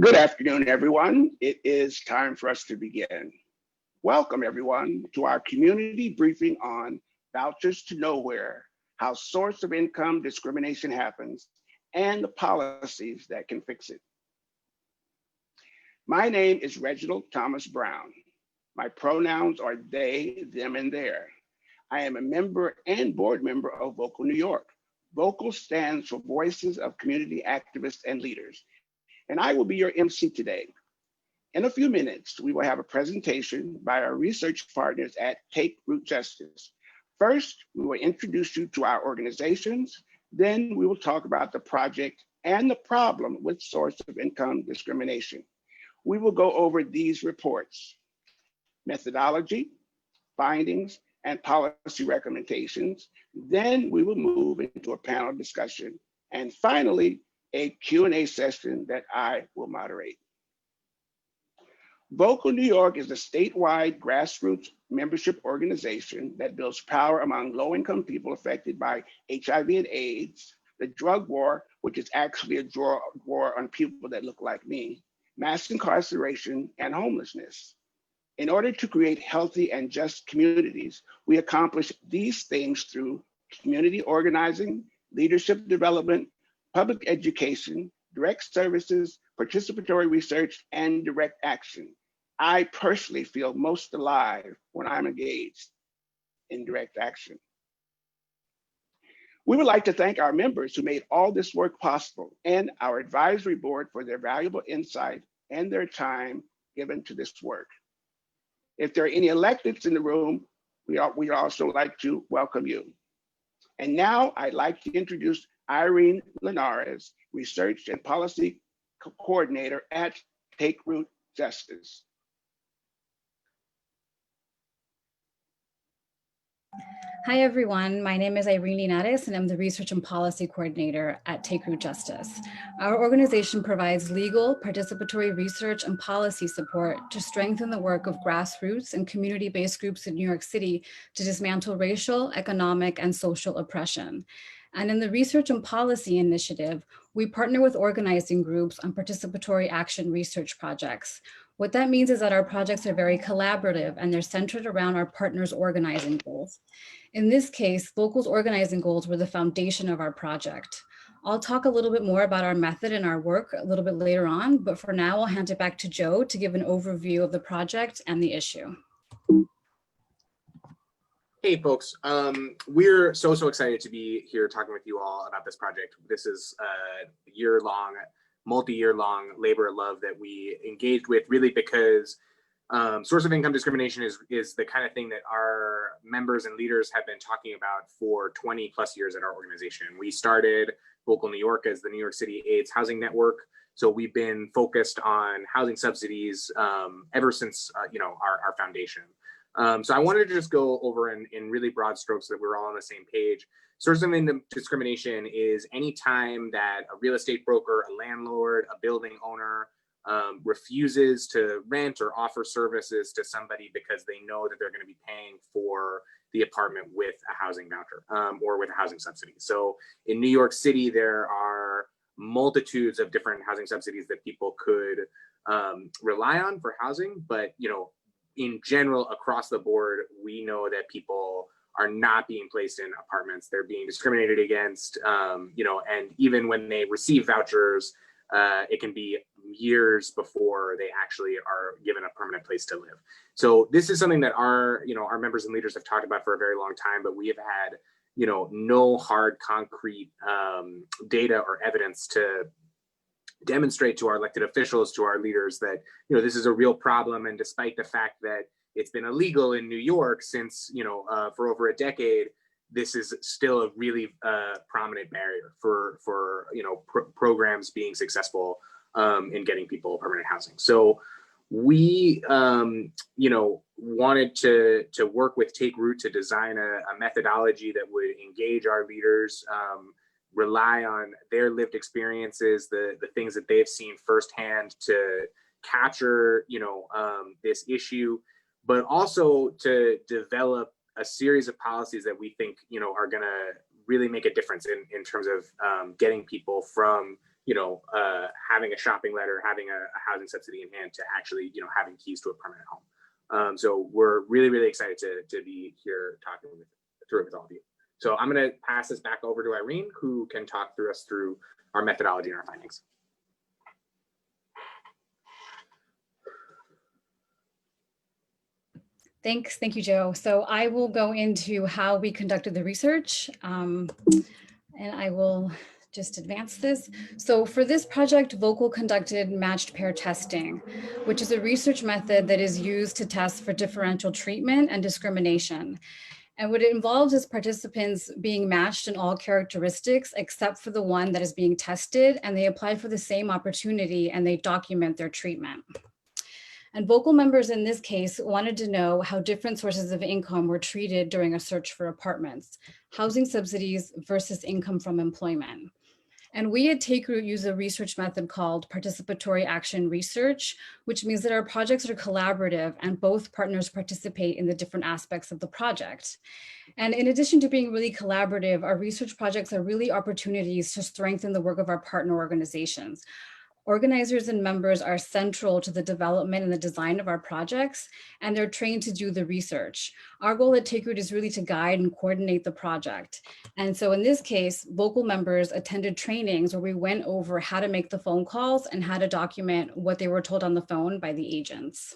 Good afternoon, everyone. It is time for us to begin. Welcome, everyone, to our community briefing on Vouchers to Nowhere, how source of income discrimination happens, and the policies that can fix it. My name is Reginald Thomas Brown. My pronouns are they, them, and their. I am a member and board member of Vocal New York. Vocal stands for Voices of Community Activists and Leaders, and I will be your MC today. In a few minutes, we will have a presentation by our research partners at Take Root Justice. First, we will introduce you to our organizations. Then we will talk about the project and the problem with source of income discrimination. We will go over these reports: methodology, findings, and policy recommendations. Then we will move into a panel discussion. And finally, a Q&A session that I will moderate. Vocal New York is a statewide grassroots membership organization that builds power among low-income people affected by HIV and AIDS, the drug war, which is actually a war on people that look like me, mass incarceration, and homelessness. In order to create healthy and just communities, we accomplish these things through community organizing, leadership development, public education, direct services, participatory research, and direct action. I personally feel most alive when I'm engaged in direct action. We would like to thank our members who made all this work possible and our advisory board for their valuable insight and their time given to this work. If there are any electeds in the room, we'd also like to welcome you. And now I'd like to introduce Irene Linares, Research and Policy Coordinator at Take Root Justice. Hi, everyone. My name is Irene Linares, and I'm the Research and Policy Coordinator at Take Root Justice. Our organization provides legal, participatory research and policy support to strengthen the work of grassroots and community-based groups in New York City to dismantle racial, economic, and social oppression. And in the Research and Policy Initiative, we partner with organizing groups on participatory action research projects. What that means is that our projects are very collaborative and they're centered around our partners' organizing goals. In this case, Vocal's organizing goals were the foundation of our project. I'll talk a little bit more about our method and our work a little bit later on, but for now, I'll hand it back to Joe to give an overview of the project and the issue. Hey folks, we're so excited to be here talking with you all about this project. This is a year-long, multi-year long labor of love that we engaged with, really because source of income discrimination is the kind of thing that our members and leaders have been talking about for 20 plus years at our organization. We started Vocal New York as the New York City AIDS Housing Network. So we've been focused on housing subsidies ever since our foundation. So I wanted to just go over in really broad strokes so that we're all on the same page. Source of income discrimination is any time that a real estate broker, a landlord, a building owner refuses to rent or offer services to somebody because they know that they're going to be paying for the apartment with a housing voucher or with a housing subsidy. So in New York City, there are multitudes of different housing subsidies that people could rely on for housing, but in general, across the board, we know that people are not being placed in apartments. They're being discriminated against, and even when they receive vouchers, it can be years before they actually are given a permanent place to live. So this is something that our members and leaders have talked about for a very long time, but we have had, no hard, concrete data or evidence to demonstrate to our elected officials, to our leaders that, this is a real problem. And despite the fact that it's been illegal in New York since, for over a decade, this is still a really prominent barrier for programs being successful in getting people permanent housing. So we, wanted to work with Take Root to design a methodology that would engage our leaders, rely on their lived experiences, the things that they've seen firsthand to capture, this issue, but also to develop a series of policies that we think, are going to really make a difference in terms of getting people from having a shopping letter, having a housing subsidy in hand, to actually, having keys to a permanent home. So we're really, really excited to be here talking through it with all of you. So I'm going to pass this back over to Irene, who can talk us through our methodology and our findings. Thanks. Thank you, Joe. So I will go into how we conducted the research, and I will just advance this. So for this project, Vocal conducted matched pair testing, which is a research method that is used to test for differential treatment and discrimination. And what it involves is participants being matched in all characteristics except for the one that is being tested, and they apply for the same opportunity and they document their treatment. And Vocal members in this case wanted to know how different sources of income were treated during a search for apartments, housing subsidies versus income from employment. And we at Take Root use a research method called participatory action research, which means that our projects are collaborative and both partners participate in the different aspects of the project. And in addition to being really collaborative, our research projects are really opportunities to strengthen the work of our partner organizations. Organizers and members are central to the development and the design of our projects, and they're trained to do the research. Our goal at Take Root is really to guide and coordinate the project. And so in this case, Vocal members attended trainings where we went over how to make the phone calls and how to document what they were told on the phone by the agents.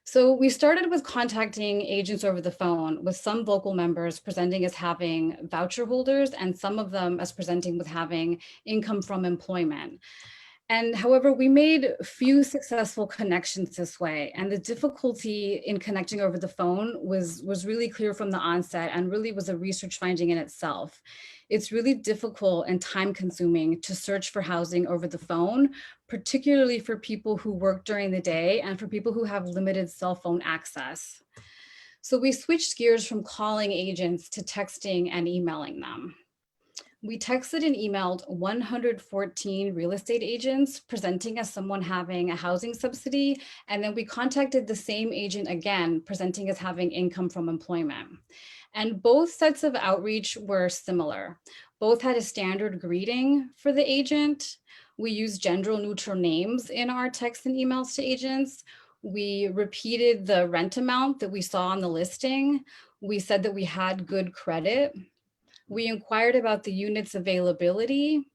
So we started with contacting agents over the phone, with some Vocal members presenting as having voucher holders and some of them as presenting with having income from employment. And however, we made few successful connections this way, and the difficulty in connecting over the phone was really clear from the onset and really was a research finding in itself. It's really difficult and time consuming to search for housing over the phone, particularly for people who work during the day and for people who have limited cell phone access. So we switched gears from calling agents to texting and emailing them. We texted and emailed 114 real estate agents presenting as someone having a housing subsidy, and then we contacted the same agent again, presenting as having income from employment. And both sets of outreach were similar. Both had a standard greeting for the agent. We used gender neutral names in our texts and emails to agents. We repeated the rent amount that we saw on the listing. We said that we had good credit. We inquired about the unit's availability.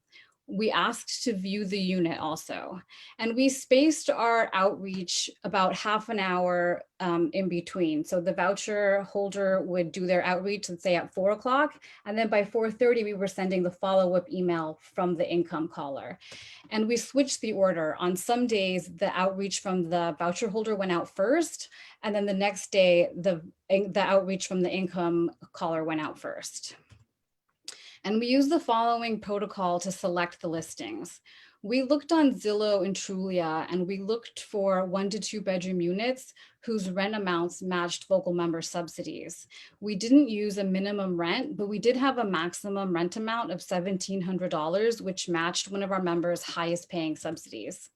We asked to view the unit also. And we spaced our outreach about half an hour in between. So the voucher holder would do their outreach, let's say at 4 o'clock. And then by 4:30, we were sending the follow-up email from the income caller. And we switched the order. On some days, the outreach from the voucher holder went out first. And then the next day, the outreach from the income caller went out first. And we use the following protocol to select the listings. We looked on Zillow and Trulia, and we looked for 1 to 2 bedroom units whose rent amounts matched Vocal member subsidies. We didn't use a minimum rent, but we did have a maximum rent amount of $1,700, which matched one of our members' highest paying subsidies.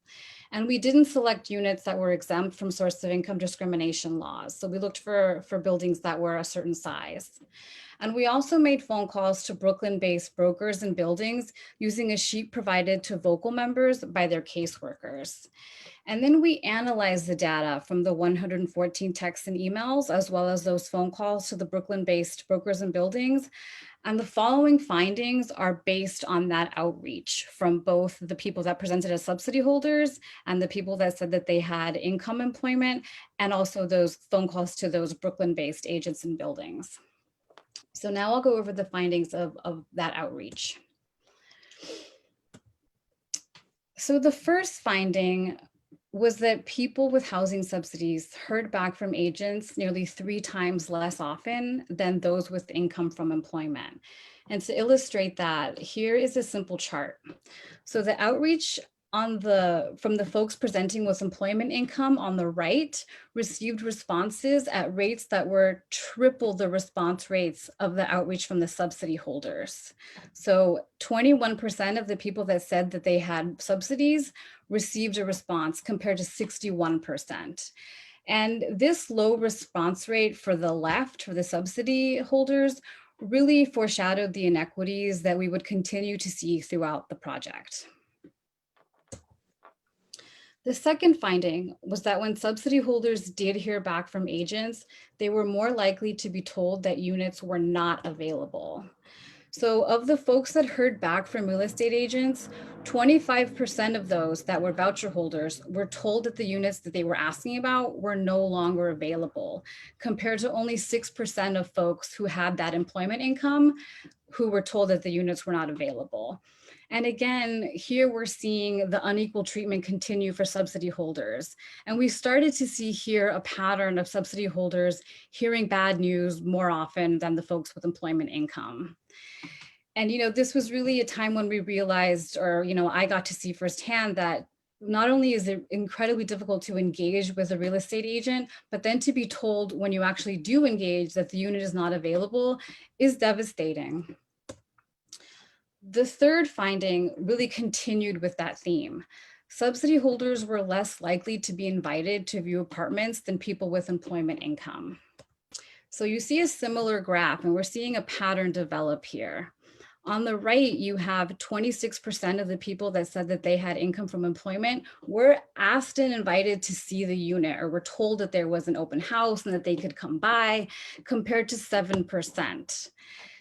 And we didn't select units that were exempt from source of income discrimination laws. So we looked for buildings that were a certain size. And we also made phone calls to Brooklyn-based brokers and buildings using a sheet provided to Vocal members by their caseworkers. And then we analyzed the data from the 114 texts and emails, as well as those phone calls to the Brooklyn-based brokers and buildings. And the following findings are based on that outreach from both the people that presented as subsidy holders and the people that said that they had income employment, and also those phone calls to those Brooklyn-based agents and buildings. So now I'll go over the findings of that outreach. So the first finding was that people with housing subsidies heard back from agents nearly 3 times less often than those with income from employment. And to illustrate that, here is a simple chart. So the outreach from the folks presenting with employment income on the right received responses at rates that were triple the response rates of the outreach from the subsidy holders. So 21% of the people that said that they had subsidies received a response compared to 61%. And this low response rate for the left, for the subsidy holders, really foreshadowed the inequities that we would continue to see throughout the project. The second finding was that when subsidy holders did hear back from agents, they were more likely to be told that units were not available. So of the folks that heard back from real estate agents, 25% of those that were voucher holders were told that the units that they were asking about were no longer available, compared to only 6% of folks who had that employment income who were told that the units were not available. And again, here we're seeing the unequal treatment continue for subsidy holders. And we started to see here a pattern of subsidy holders hearing bad news more often than the folks with employment income. And, this was really a time when we realized, or, I got to see firsthand that not only is it incredibly difficult to engage with a real estate agent, but then to be told when you actually do engage that the unit is not available is devastating. The third finding really continued with that theme. Subsidy holders were less likely to be invited to view apartments than people with employment income. So you see a similar graph, and we're seeing a pattern develop here. On the right, you have 26% of the people that said that they had income from employment were asked and invited to see the unit, or were told that there was an open house and that they could come by, compared to 7%.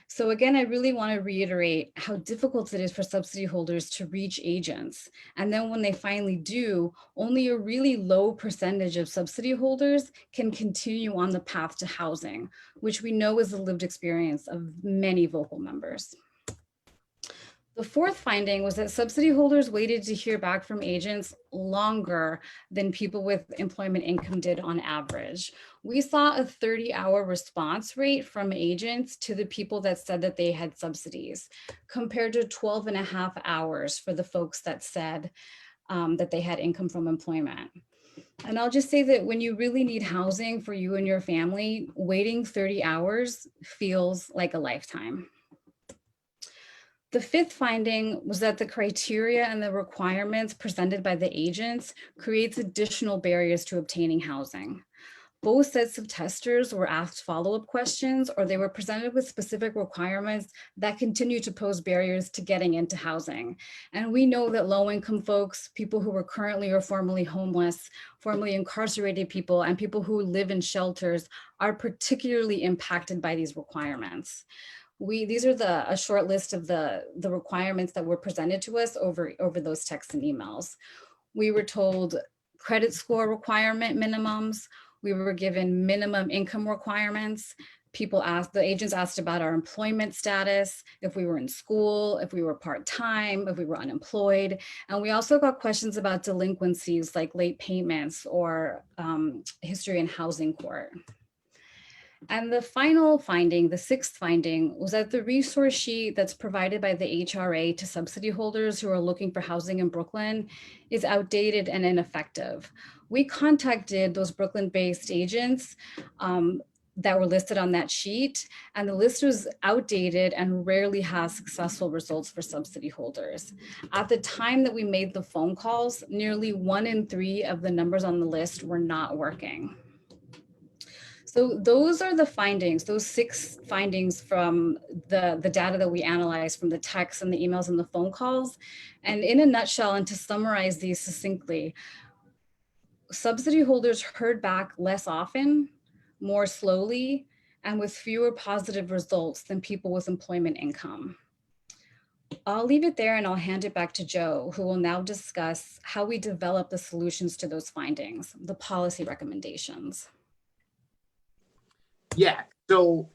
So again, I really want to reiterate how difficult it is for subsidy holders to reach agents. And then when they finally do, only a really low percentage of subsidy holders can continue on the path to housing, which we know is the lived experience of many vocal members. The fourth finding was that subsidy holders waited to hear back from agents longer than people with employment income did on average. We saw a 30-hour response rate from agents to the people that said that they had subsidies, compared to 12 and a half hours for the folks that said that they had income from employment. And I'll just say that when you really need housing for you and your family, waiting 30 hours feels like a lifetime. The fifth finding was that the criteria and the requirements presented by the agents creates additional barriers to obtaining housing. Both sets of testers were asked follow-up questions, or they were presented with specific requirements that continue to pose barriers to getting into housing. And we know that low-income folks, people who were currently or formerly homeless, formerly incarcerated people, and people who live in shelters are particularly impacted by these requirements. These are a short list of the requirements that were presented to us over those texts and emails. We were told credit score requirement minimums. We were given minimum income requirements. The agents asked about our employment status, if we were in school, if we were part-time, if we were unemployed. And we also got questions about delinquencies like late payments or history in housing court. And the final finding, the sixth finding, was that the resource sheet that's provided by the HRA to subsidy holders who are looking for housing in Brooklyn is outdated and ineffective. We contacted those Brooklyn-based agents that were listed on that sheet, and the list was outdated and rarely has successful results for subsidy holders. At the time that we made the phone calls, nearly 1 in 3 of the numbers on the list were not working. So those are the findings, those 6 findings from the data that we analyzed from the texts and the emails and the phone calls. And in a nutshell, and to summarize these succinctly, subsidy holders heard back less often, more slowly, and with fewer positive results than people with employment income. I'll leave it there and I'll hand it back to Joe, who will now discuss how we develop the solutions to those findings, the policy recommendations. Yeah, so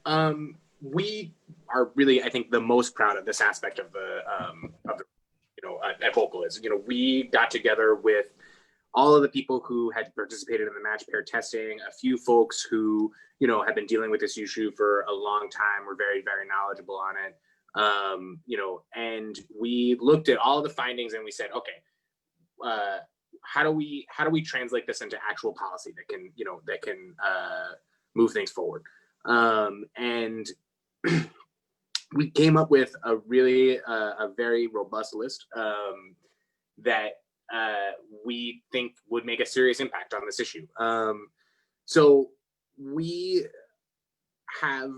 we are really, I think, the most proud of this aspect of the at Vocal is, we got together with all of the people who had participated in the match pair testing, a few folks who, have been dealing with this issue for a long time, were very, very knowledgeable on it, and we looked at all of the findings and we said, okay, how do we translate this into actual policy that can move things forward. And we came up with a really a very robust list that we think would make a serious impact on this issue. So we have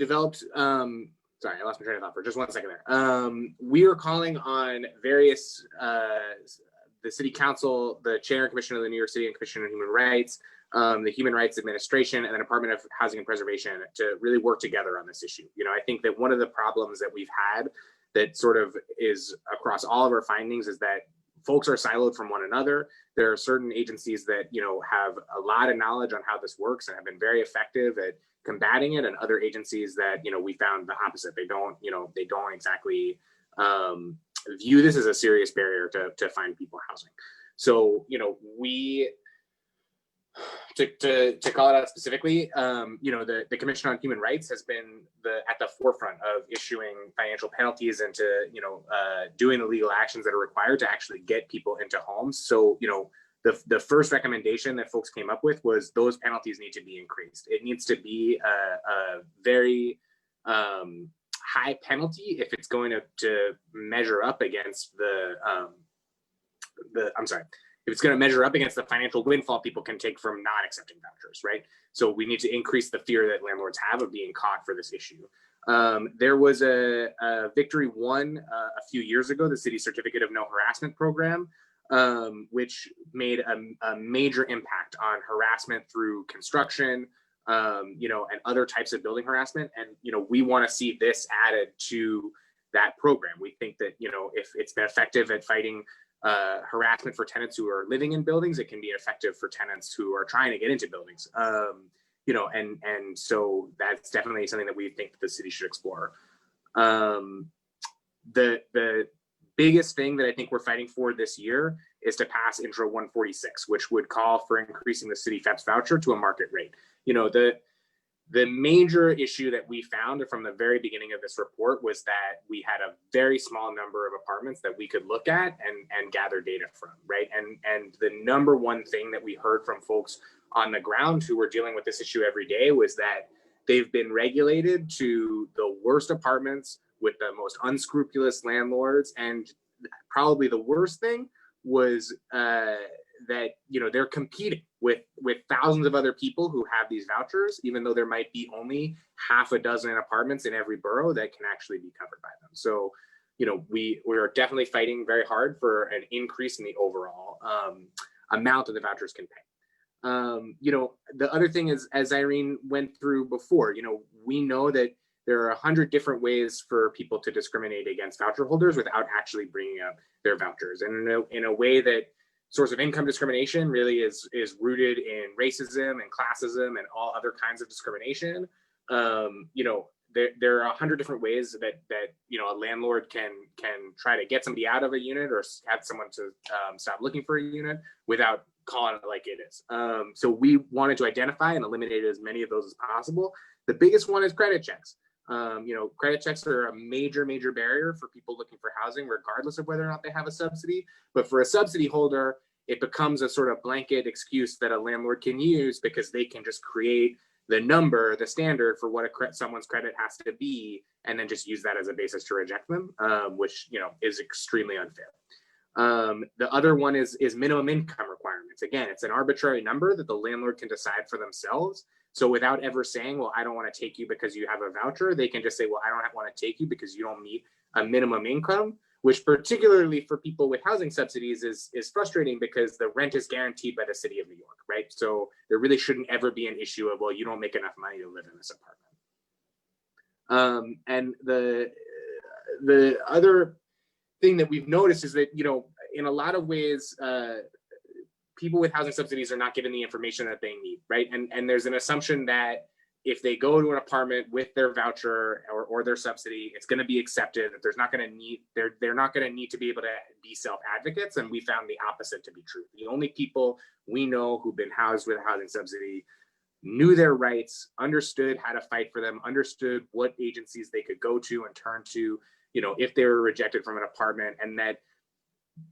developed, sorry, I lost my train of thought for just 1 second there. We are calling on various, the city council, the chair and commissioner of the New York City Commission on Human Rights, the Human Rights Administration, and the Department of Housing and Preservation to really work together on this issue. You know, I think that one of the problems that we've had that sort of is across all of our findings is that folks are siloed from one another. There are certain agencies that, you know, have a lot of knowledge on how this works and have been very effective at combating it, and other agencies that, you know, we found the opposite. They don't, you know, they don't exactly view this as a serious barrier to find people housing. So, you know, we, to call it out specifically, you know, the Commission on Human Rights has been at the forefront of issuing financial penalties and to, you know, doing the legal actions that are required to actually get people into homes. So, you know, the first recommendation that folks came up with was those penalties need to be increased. It needs to be a very high penalty if it's going to measure up against if it's going to measure up against the financial windfall people can take from not accepting vouchers, right? So we need to increase the fear that landlords have of being caught for this issue. There was a victory won a few years ago, the City Certificate of No Harassment program, which made a major impact on harassment through construction, you know, and other types of building harassment. And, you know, we want to see this added to that program. We think that, you know, if it's been effective at fighting harassment for tenants who are living in buildings, it can be effective for tenants who are trying to get into buildings. You know, and so that's definitely something that we think the city should explore. The biggest thing that I think we're fighting for this year is to pass Intro 146, which would call for increasing the city FEPS voucher to a market rate. You know, the major issue that we found from the very beginning of this report was that we had a very small number of apartments that we could look at and gather data from, right? And the number one thing that we heard from folks on the ground who were dealing with this issue every day was that they've been regulated to the worst apartments with the most unscrupulous landlords. And probably the worst thing was that, you know, they're competing with thousands of other people who have these vouchers, even though there might be only half a dozen apartments in every borough that can actually be covered by them. So, you know, we are definitely fighting very hard for an increase in the overall amount that the vouchers can pay. You know, the other thing is, as Irene went through before, you know, we know that there are 100 different ways for people to discriminate against voucher holders without actually bringing up their vouchers. And in a way that source of income discrimination really is rooted in racism and classism and all other kinds of discrimination. You know, there are 100 different ways that you know, a landlord can try to get somebody out of a unit or have someone to stop looking for a unit without calling it like it is. So we wanted to identify and eliminate as many of those as possible. The biggest one is credit checks. You know, credit checks are a major barrier for people looking for housing, regardless of whether or not they have a subsidy. But for a subsidy holder, it becomes a sort of blanket excuse that a landlord can use because they can just create the number, the standard for what someone's credit has to be, and then just use that as a basis to reject them, which, you know, is extremely unfair. The other one is minimum income requirements. Again, it's an arbitrary number that the landlord can decide for themselves. So without ever saying, well, I don't want to take you because you have a voucher, they can just say, well, I don't want to take you because you don't meet a minimum income, which particularly for people with housing subsidies is frustrating because the rent is guaranteed by the city of New York, right? So there really shouldn't ever be an issue of, well, you don't make enough money to live in this apartment. And the other thing that we've noticed is that, you know, in a lot of ways, people with housing subsidies are not given the information that they need, right? And there's an assumption that if they go to an apartment with their voucher or their subsidy, it's going to be accepted, that they're not going to need to be able to be self-advocates. And we found the opposite to be true. The only people we know who've been housed with a housing subsidy knew their rights, understood how to fight for them, understood what agencies they could go to and turn to, you know, if they were rejected from an apartment. And that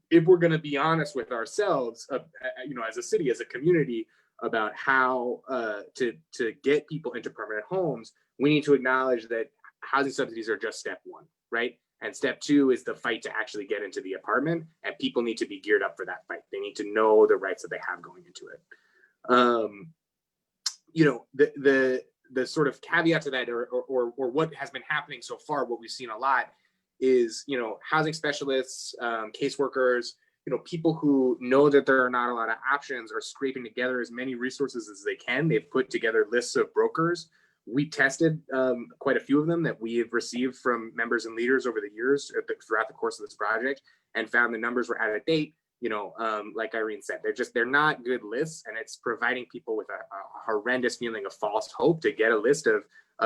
if we're going to be honest with ourselves, you know, as a city, as a community, about how to get people into permanent homes, we need to acknowledge that housing subsidies are just step one, right? And step two is the fight to actually get into the apartment, and people need to be geared up for that fight. They need to know the rights that they have going into it. You know, the sort of caveat to that, or what has been happening so far, what we've seen a lot is, housing specialists, caseworkers, people who know that there are not a lot of options are scraping together as many resources as they can. They've put together lists of brokers. We tested quite a few of them that we have received from members and leaders over the years throughout the course of this project, and found the numbers were out of date. Like Irene said, they're not good lists, and it's providing people with a horrendous feeling of false hope to get a list of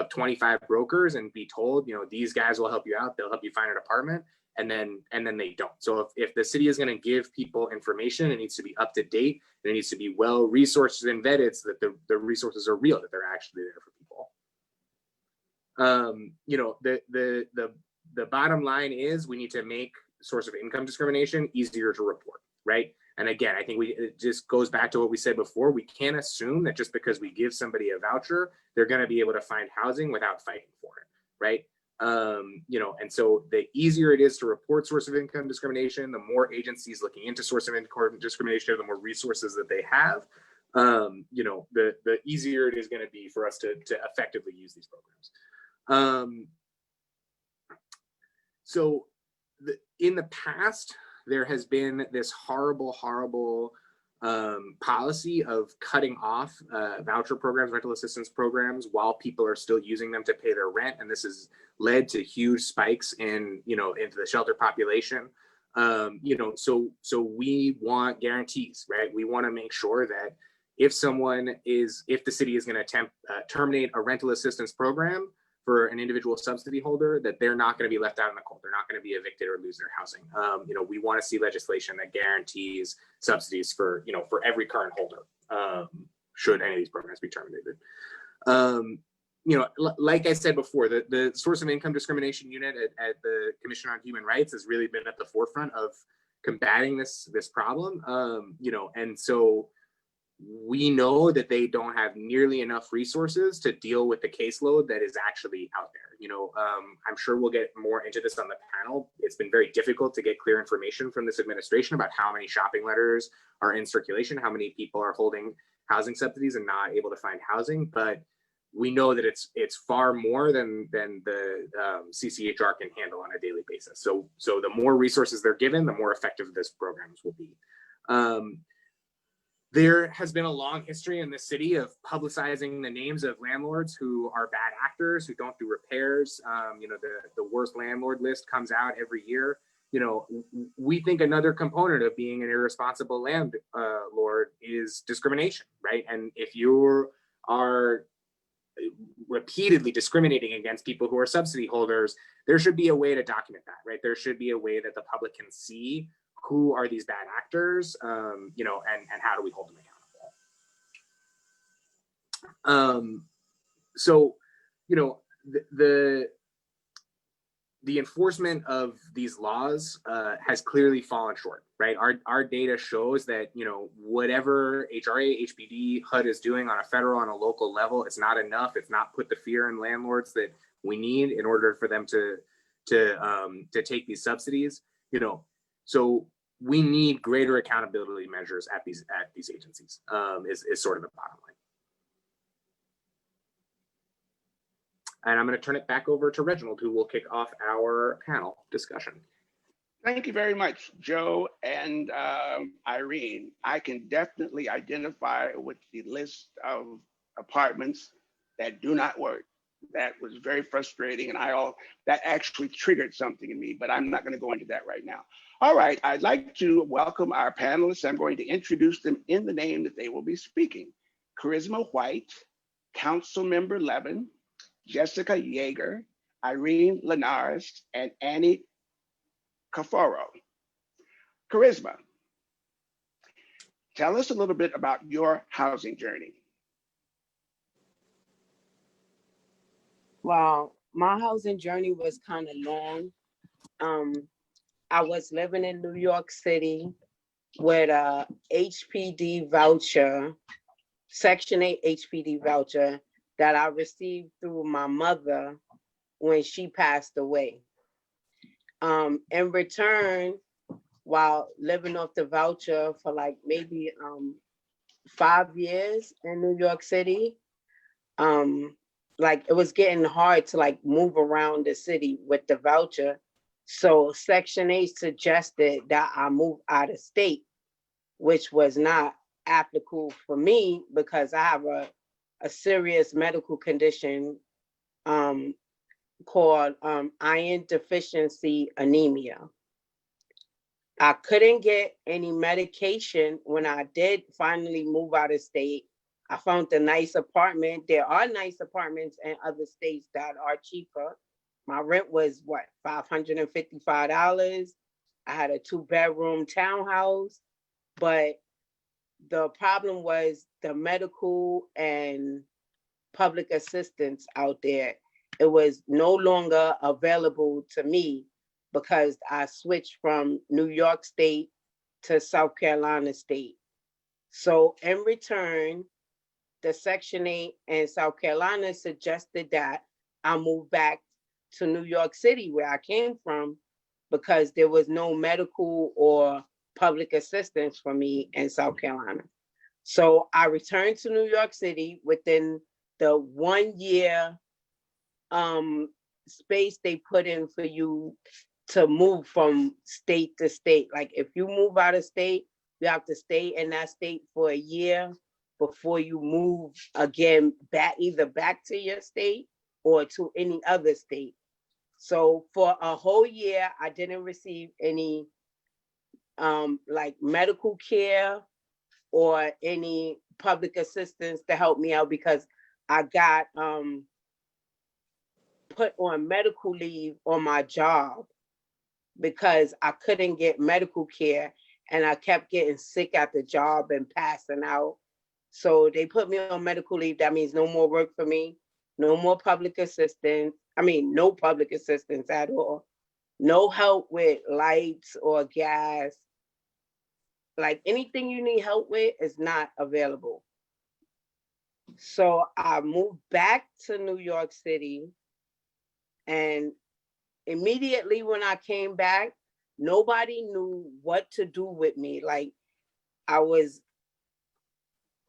25 brokers and be told, these guys will help you out, they'll help you find an apartment, and then they don't. So if the city is going to give people information, it needs to be up to date, and it needs to be well resourced and vetted so that the resources are real, that they're actually there for people. The bottom line is we need to make source of income discrimination easier to report, right? And again, I think it just goes back to what we said before. We can't assume that just because we give somebody a voucher, they're going to be able to find housing without fighting for it, right? And so the easier it is to report source of income discrimination, the more agencies looking into source of income discrimination, the more resources that they have, the easier it is going to be for us to effectively use these programs. In the past, there has been this horrible policy of cutting off voucher programs, rental assistance programs, while people are still using them to pay their rent, and this has led to huge spikes into the shelter population. So we want guarantees, right? We want to make sure that if the city is going to attempt terminate a rental assistance program for an individual subsidy holder, that they're not going to be left out in the cold. They're not going to be evicted or lose their housing. We want to see legislation that guarantees subsidies for every current holder, should any of these programs be terminated. Like I said before, the source of income discrimination unit at the Commission on Human Rights has really been at the forefront of combating this problem. And so we know that they don't have nearly enough resources to deal with the caseload that is actually out there. I'm sure we'll get more into this on the panel. It's been very difficult to get clear information from this administration about how many shopping letters are in circulation, how many people are holding housing subsidies and not able to find housing. But we know that it's far more than the CCHR can handle on a daily basis. So the more resources they're given, the more effective this programs will be. There has been a long history in this city of publicizing the names of landlords who are bad actors, who don't do repairs. The worst landlord list comes out every year. We think another component of being an irresponsible landlord is discrimination, right? And if you are repeatedly discriminating against people who are subsidy holders, there should be a way to document that, right? There should be a way that the public can see who are these bad actors, and how do we hold them accountable? The enforcement of these laws has clearly fallen short, right? Our data shows that whatever HRA, HPD, HUD is doing on a federal and a local level, it's not enough. It's not put the fear in landlords that we need in order for them to take these subsidies. So we need greater accountability measures at these agencies. Is sort of the bottom line. And I'm going to turn it back over to Reginald, who will kick off our panel discussion. Thank you very much, Joe and Irene. I can definitely identify with the list of apartments that do not work. That was very frustrating, and that actually triggered something in me, but I'm not going to go into that right now. All right, I'd like to welcome our panelists. I'm going to introduce them in the name that they will be speaking. Charisma White, Councilmember Levin, Jessica Yeager, Irene Linares, and Annie Cafaro. Charisma, tell us a little bit about your housing journey. Well, my housing journey was kind of long. I was living in New York City with a HPD voucher, Section 8 HPD voucher that I received through my mother when she passed away. In return, while living off the voucher for like maybe 5 years in New York City, like it was getting hard to like move around the city with the voucher. So Section 8 suggested that I move out of state, which was not applicable for me because I have a serious medical condition um, called iron deficiency anemia. I couldn't get any medication when I did finally move out of state. I found a nice apartment. There are nice apartments in other states that are cheaper. My rent was what, $555. I had a 2-bedroom townhouse, but the problem was the medical and public assistance out there. It was no longer available to me because I switched from New York State to South Carolina State. So in return, the Section 8 in South Carolina suggested that I move back to New York City, where I came from, because there was no medical or public assistance for me in South Carolina. So I returned to New York City within the 1 year space they put in for you to move from state to state. Like if you move out of state, you have to stay in that state for a year before you move again back, either back to your state or to any other state. So for a whole year, I didn't receive any like medical care or any public assistance to help me out because I got put on medical leave on my job because I couldn't get medical care and I kept getting sick at the job and passing out. So they put me on medical leave. That means no more work for me, no more public assistance. I mean, no public assistance at all. No help with lights or gas. Like anything you need help with is not available. So I moved back to New York City, and immediately when I came back, nobody knew what to do with me. Like I was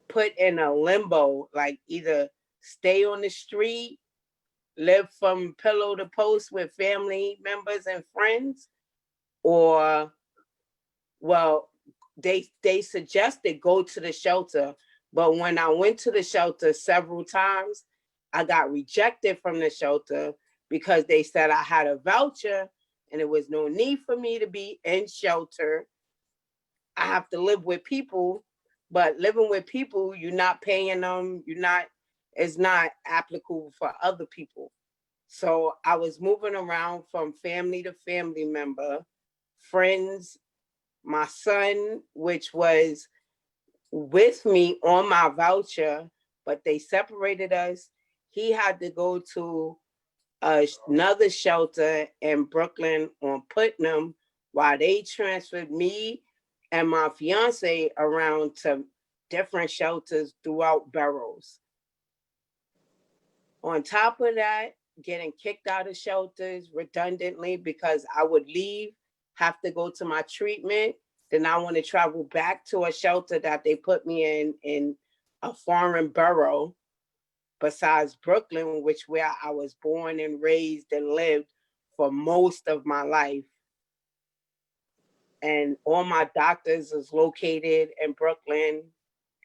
put in a limbo, like either stay on the street, live from pillow to post with family members and friends, or well, they suggested go to the shelter. But when I went to the shelter several times, I got rejected from the shelter because they said I had a voucher and there was no need for me to be in shelter. I have to live with people, but living with people, you're not paying them, it's not applicable for other people. So I was moving around from family to family member, friends, my son, which was with me on my voucher, but they separated us. He had to go to another shelter in Brooklyn on Putnam while they transferred me and my fiance around to different shelters throughout boroughs. On top of that, getting kicked out of shelters redundantly because I would leave, have to go to my treatment, then I want to travel back to a shelter that they put me in a foreign borough besides Brooklyn, which where I was born and raised and lived for most of my life. And all my doctors is located in Brooklyn.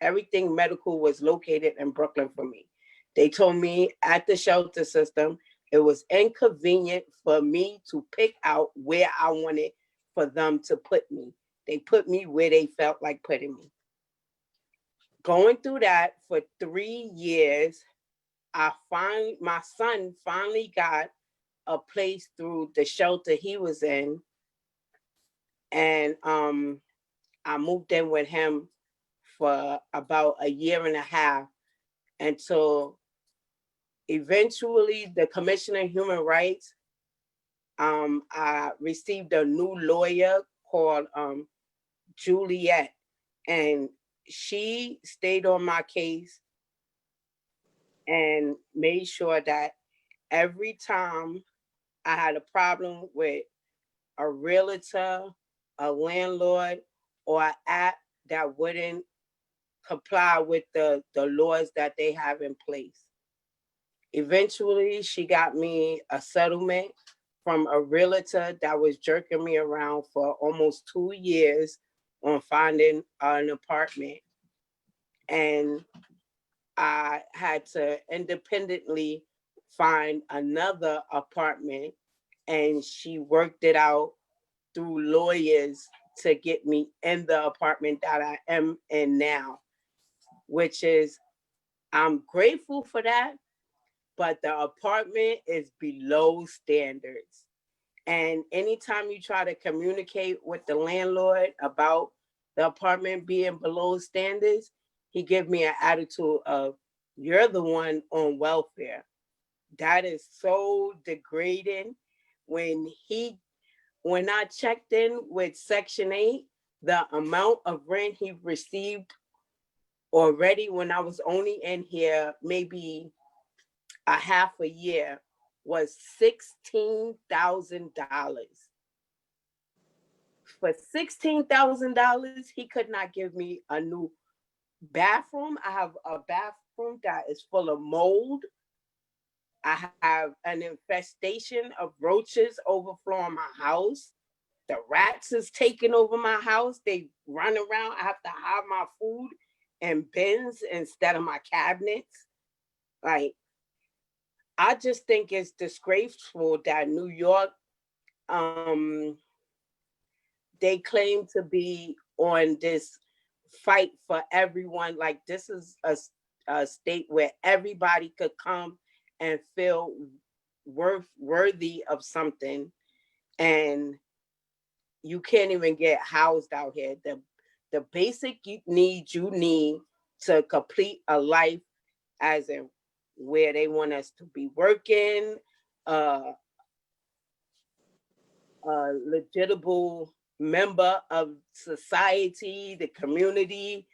Everything medical was located in Brooklyn for me. They told me at the shelter system, it was inconvenient for me to pick out where I wanted for them to put me. They put me where they felt like putting me. Going through that for 3 years, my son finally got a place through the shelter he was in. And I moved in with him for about a year and a half until eventually the Commissioner of Human Rights, I received a new lawyer called Juliet, and she stayed on my case and made sure that every time I had a problem with a realtor, a landlord, or an app that wouldn't comply with the laws that they have in place, Eventually, she got me a settlement from a realtor that was jerking me around for almost 2 years on finding an apartment. And I had to independently find another apartment, and she worked it out through lawyers to get me in the apartment that I am in now, which is, I'm grateful for that, but the apartment is below standards. And anytime you try to communicate with the landlord about the apartment being below standards, he give me an attitude of, you're the one on welfare. That is so degrading. When I checked in with Section 8, the amount of rent he received already when I was only in here maybe a half a year was $16,000. For $16,000, he could not give me a new bathroom. I have a bathroom that is full of mold. I have an infestation of roaches overflowing my house. The rats is taking over my house. They run around. I have to hide my food in bins instead of my cabinets. Like, I just think it's disgraceful that New York, they claim to be on this fight for everyone. Like, this is a state where everybody could come and feel worthy of something, and you can't even get housed out here. The basic needs you need to complete a life, as in where they want us to be working, a legitimate member of society, the community,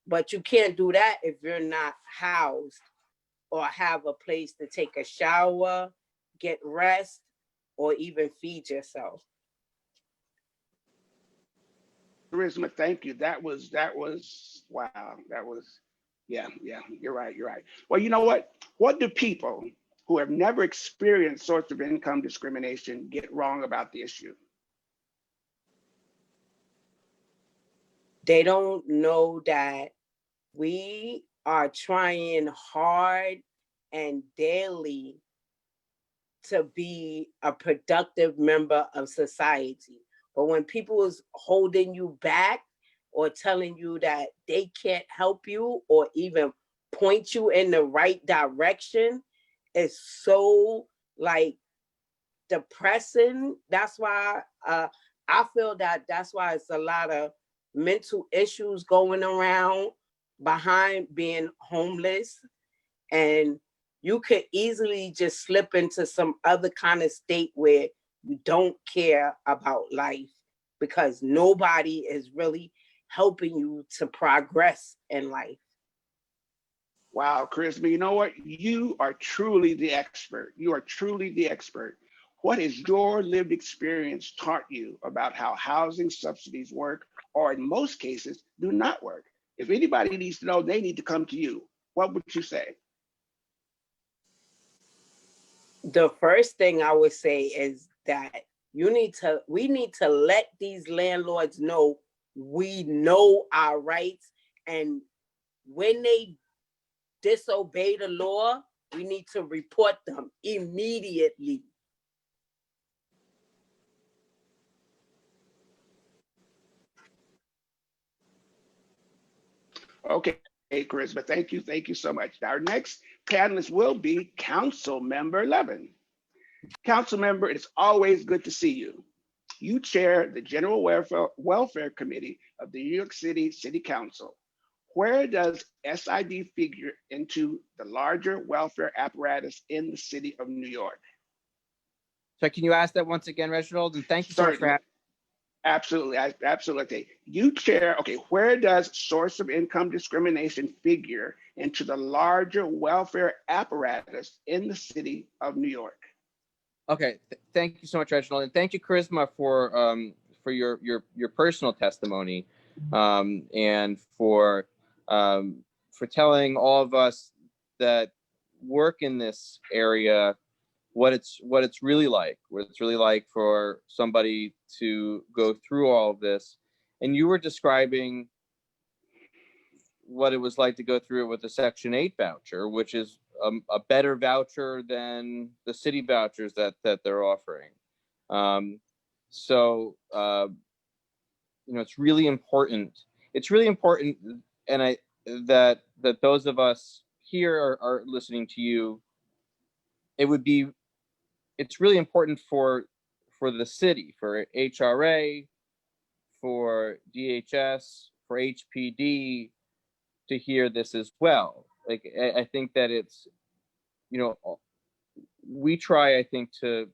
but you can't do that if you're not housed or have a place to take a shower, get rest, or even feed yourself. Charisma, thank you. That was wow. That was yeah. You're right. You're right. Well, you know what? What do people who have never experienced source of income discrimination get wrong about the issue? They don't know that we are trying hard and daily to be a productive member of society. But when people is holding you back or telling you that they can't help you or even point you in the right direction, it's so like depressing. That's why I feel that that's why it's a lot of mental issues going around behind being homeless. And you could easily just slip into some other kind of state where you don't care about life because nobody is really helping you to progress in life. Wow, Charisma, you know what? You are truly the expert. You are truly the expert. What has your lived experience taught you about how housing subsidies work, or in most cases, do not work? If anybody needs to know, they need to come to you. What would you say? The first thing I would say is that we need to let these landlords know we know our rights, and when they disobey the law, we need to report them immediately. Okay, Charisma, thank you. Thank you so much. Our next panelist will be Council Member Levin. Council Member, it's always good to see you. You chair the General Welfare Committee of the New York City City Council. Where does SID figure into the larger welfare apparatus in the city of New York? So can you ask that once again, Reginald? And thank you so much for having me. Absolutely, absolutely. You chair, okay, where does source of income discrimination figure into the larger welfare apparatus in the city of New York? Okay, thank you so much, Reginald, and thank you, Charisma, for your personal testimony, and for telling all of us that work in this area what it's really like, for somebody to go through all of this. And you were describing what it was like to go through it with the Section 8 voucher, which is a better voucher than the city vouchers that they're offering. It's really important. It's really important, and that those of us here are listening to you. It's really important for the city, for HRA, for DHS, for HPD to hear this as well. Like, I think that it's, we try, I think, to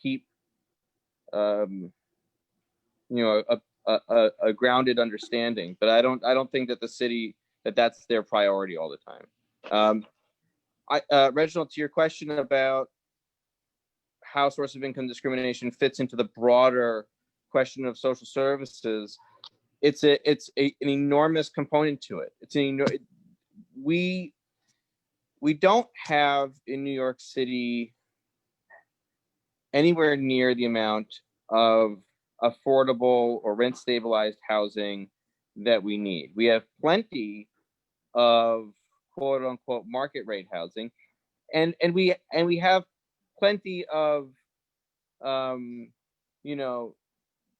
keep, a grounded understanding, but I don't think that the city, that's their priority all the time. Reginald, to your question about how source of income discrimination fits into the broader question of social services, it's an enormous component to it. We don't have in New York City anywhere near the amount of affordable or rent stabilized housing that we need. We have plenty of quote unquote market rate housing, and we have plenty of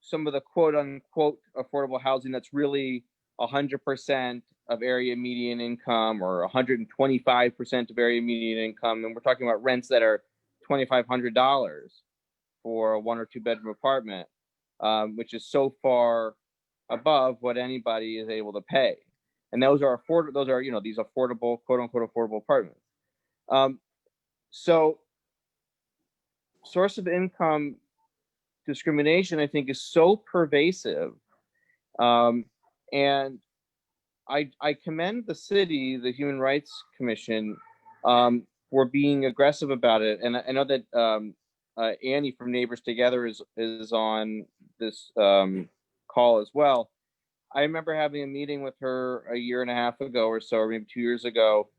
some of the quote unquote affordable housing that's really 100% of area median income or 125% of area median income, and we're talking about rents that are $2,500 for a 1 or 2 bedroom apartment, which is so far above what anybody is able to pay. And those are these affordable, quote unquote affordable apartments. So source of income discrimination, I think, is so pervasive. And I commend the city, the Human Rights Commission, for being aggressive about it. And I know that Annie from Neighbors Together is on this call as well. I remember having a meeting with her a year and a half ago or so, or maybe 2 years ago.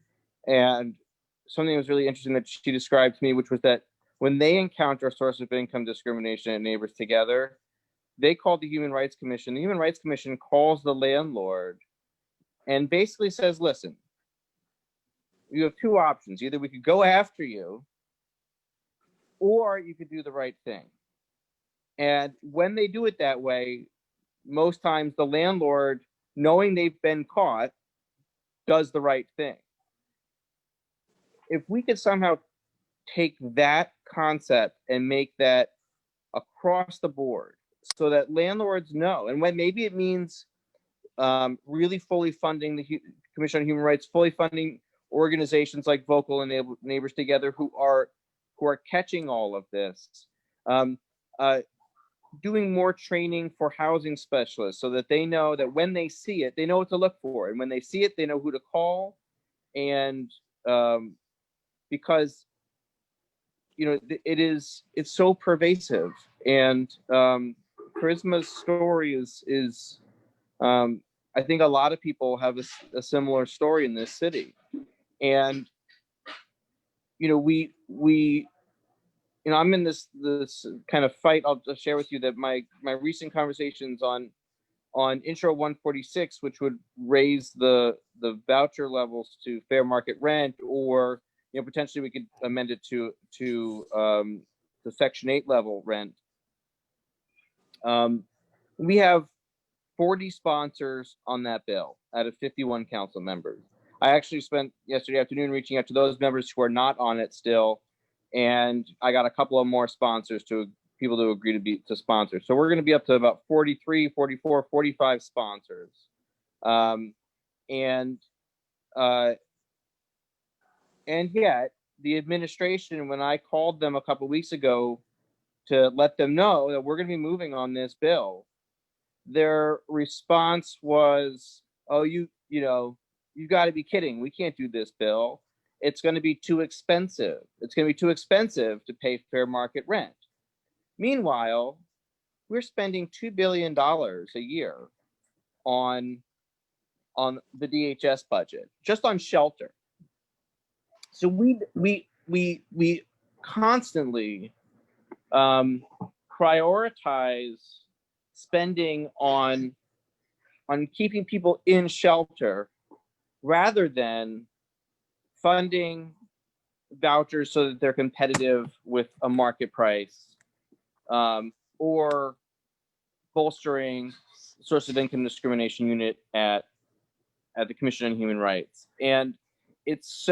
And something that was really interesting that she described to me, which was that when they encounter source of income discrimination at Neighbors Together, they call the Human Rights Commission. The Human Rights Commission calls the landlord and basically says, listen, you have 2 options. Either we could go after you, or you could do the right thing. And when they do it that way, most times the landlord, knowing they've been caught, does the right thing. If we could somehow take that concept and make that across the board so that landlords know, and when maybe it means really fully funding the Commission on Human Rights, fully funding organizations like Vocal and Neighbors Together who are catching all of this, doing more training for housing specialists so that they know that when they see it, they know what to look for, and when they see it, they know who to call. And because it's so pervasive, and Charisma's story is I think a lot of people have a similar story in this city. And I'm in this kind of fight. I'll just share with you that my recent conversations on Intro 146, which would raise the voucher levels to fair market rent, or potentially we could amend it to the Section 8 level rent. We have 40 sponsors on that bill out of 51 council members. I actually spent yesterday afternoon reaching out to those members who are not on it still, and I got a couple of more sponsors, people to agree to sponsor. So we're going to be up to about 43, 44, 45 sponsors. And yet the administration, when I called them a couple of weeks ago to let them know that we're going to be moving on this bill, their response was, "Oh, you got to be kidding. We can't do this bill. It's going to be too expensive. It's going to be too expensive to pay fair market rent." Meanwhile, we're spending $2 billion a year on the DHS budget, just on shelter. So we constantly prioritize spending on keeping people in shelter rather than funding vouchers so that they're competitive with a market price, or bolstering source of income discrimination unit at the Commission on Human Rights. And it's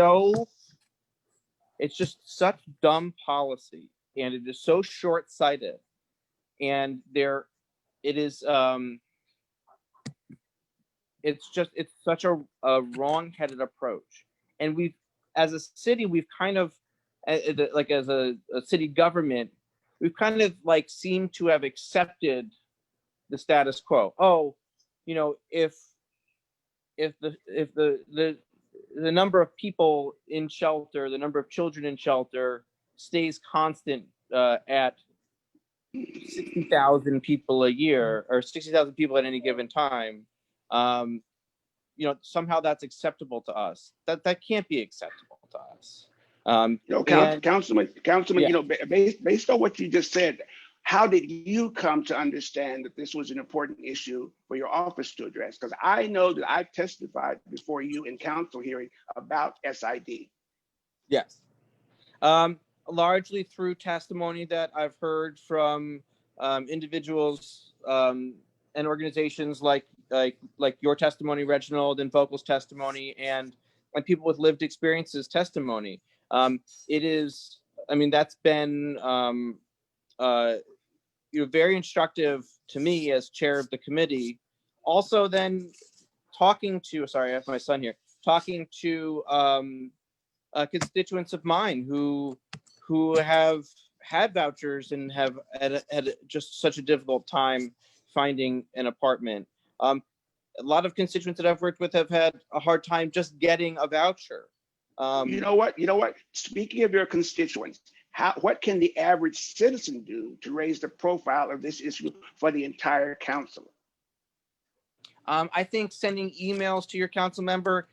just such dumb policy, and it is so short-sighted, and it's such a wrong-headed approach. And as a city, we've kind of, like as a city government, we've kind of like seemed to have accepted the status quo. Oh, you know, if the number of people in shelter, the number of children in shelter stays constant at 60,000 people a year, or 60,000 people at any given time, you know, somehow that's acceptable to us. That can't be acceptable to us. You know, Councilman, yeah. you know, based on what you just said, how did you come to understand that this was an important issue for your office to address? Because I know that I've testified before you in council hearing about SID. Yes. Largely through testimony that I've heard from individuals and organizations like your testimony, Reginald, and Vocal's testimony, and people with lived experiences testimony. It is, I mean, that's been you know, very instructive to me as chair of the committee. Also, then talking to, sorry, I have my son here, talking to constituents of mine who have had vouchers and have had just such a difficult time finding an apartment. A lot of constituents that I've worked with have had a hard time just getting a voucher. You know what? Speaking of your constituents, what can the average citizen do to raise the profile of this issue for the entire council? I think sending emails to your council member,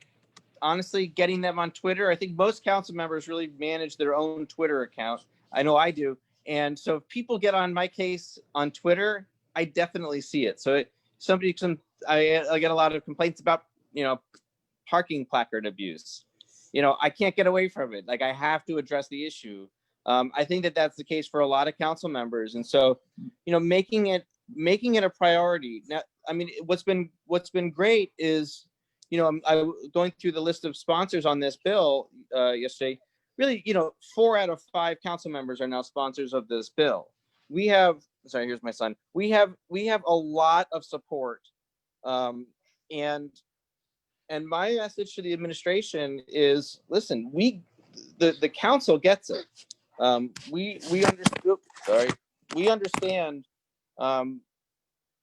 honestly, getting them on Twitter. I think most council members really manage their own Twitter account. I know I do. And so if people get on my case on Twitter, I definitely see it. So I get a lot of complaints about, you know, parking placard abuse. You know, I can't get away from it. Like, I have to address the issue. I think that that's the case for a lot of council members. And so, you know, making it a priority. Now, I mean, what's been great is, you know, I going through the list of sponsors on this bill yesterday. Really, you know, 4 out of 5 council members are now sponsors of this bill. We have, sorry, here's my son. We have a lot of support, and my message to the administration is, listen, the council gets it. We understood. Sorry, we understand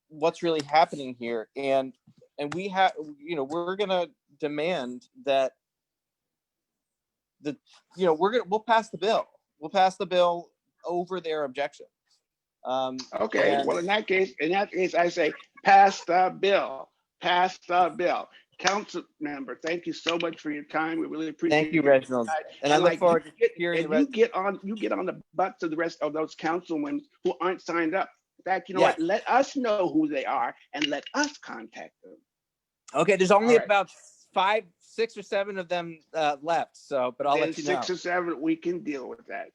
what's really happening here, and we have, you know, we're gonna demand that you know, we'll pass the bill. We'll pass the bill over their objections. Okay. Well, in that case, I say pass the bill. Pass the bill. Council member, thank you so much for your time. We really appreciate it. Thank you, Reginald. And I look forward to hearing the rest. You get on the butts of the rest of those councilmen who aren't signed up. In fact, you know what? Let us know who they are and let us contact them. Okay, there's only about 5, 6, or 7 of them left. So, but I'll let you know. 6 or 7, we can deal with that.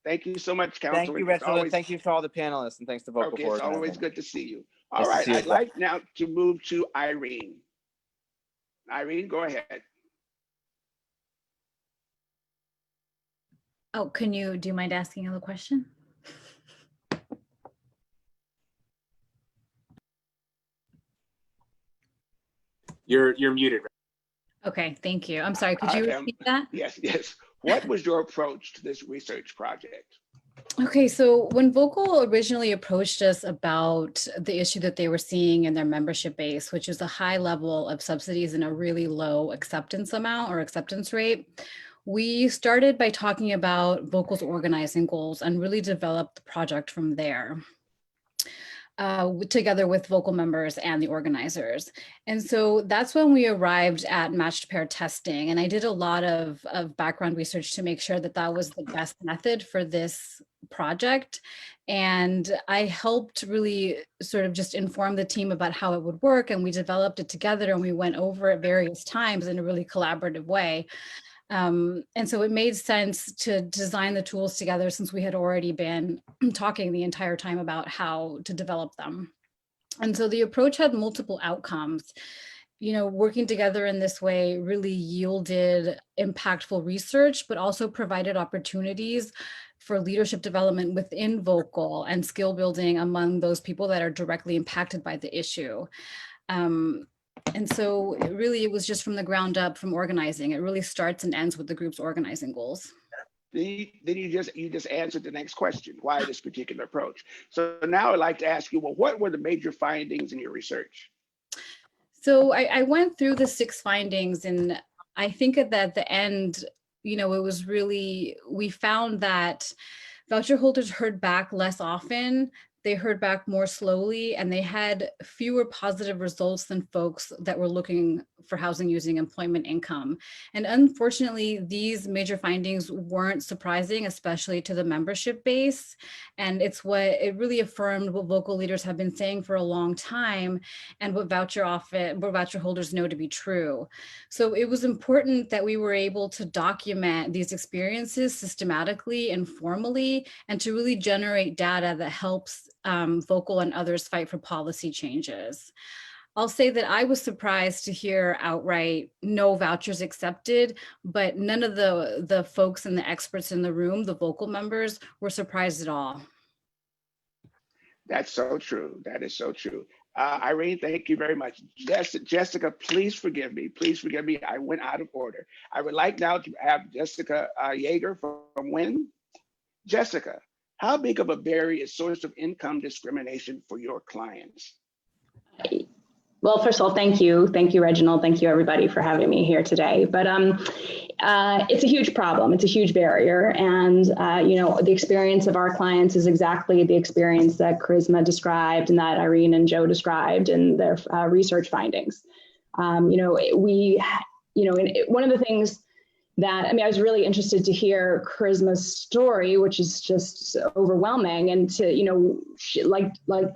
Thank you so much, Councilor. Thank you, Reginald. Thank you to all the panelists, and thanks to Vocal for it's always good to see you. All nice right, you I'd like now to move to Irene. Irene, go ahead. Oh, do you mind asking another question? You're muted. Okay, thank you. I'm sorry, could you repeat that? Yes. What was your approach to this research project? Okay, so when Vocal originally approached us about the issue that they were seeing in their membership base, which is a high level of subsidies and a really low acceptance amount or acceptance rate, we started by talking about Vocal's organizing goals and really developed the project from there. together with vocal members and the organizers. And so that's when we arrived at matched pair testing. And I did a lot of background research to make sure that that was the best method for this project. And I helped really sort of just inform the team about how it would work. And we developed it together and we went over it various times in a really collaborative way. And so it made sense to design the tools together since we had already been talking the entire time about how to develop them. And so the approach had multiple outcomes. You know, working together in this way really yielded impactful research, but also provided opportunities for leadership development within vocal and skill building among those people that are directly impacted by the issue. And so it was just from the ground up, from organizing. It really starts and ends with the group's organizing goals. Then you just answered the next question, why this particular approach? So now I'd like to ask you, well, what were the major findings in your research? So I went through the 6 findings, and I think that at the end, you know, it was really, we found that voucher holders heard back less often. They heard back more slowly, and they had fewer positive results than folks that were looking for housing using employment income. And unfortunately, these major findings weren't surprising, especially to the membership base. And it really affirmed what vocal leaders have been saying for a long time and what voucher holders know to be true. So it was important that we were able to document these experiences systematically and formally, and to really generate data that helps vocal and others fight for policy changes. I'll say that I was surprised to hear outright no vouchers accepted, but none of the folks and the experts in the room, the vocal members, were surprised at all. That's so true. That is so true. Irene, thank you very much. Jessica, please forgive me. Please forgive me. I went out of order. I would like now to have Jessica Yeager from WIN. Jessica, how big of a barrier is source of income discrimination for your clients? Well, first of all, thank you. Thank you, Reginald. Thank you, everybody, for having me here today. But it's a huge problem. It's a huge barrier. And, you know, the experience of our clients is exactly the experience that Charisma described and that Irene and Joe described in their research findings. You know, one of the things that, I mean, I was really interested to hear Charisma's story, which is just overwhelming. And to, you know, like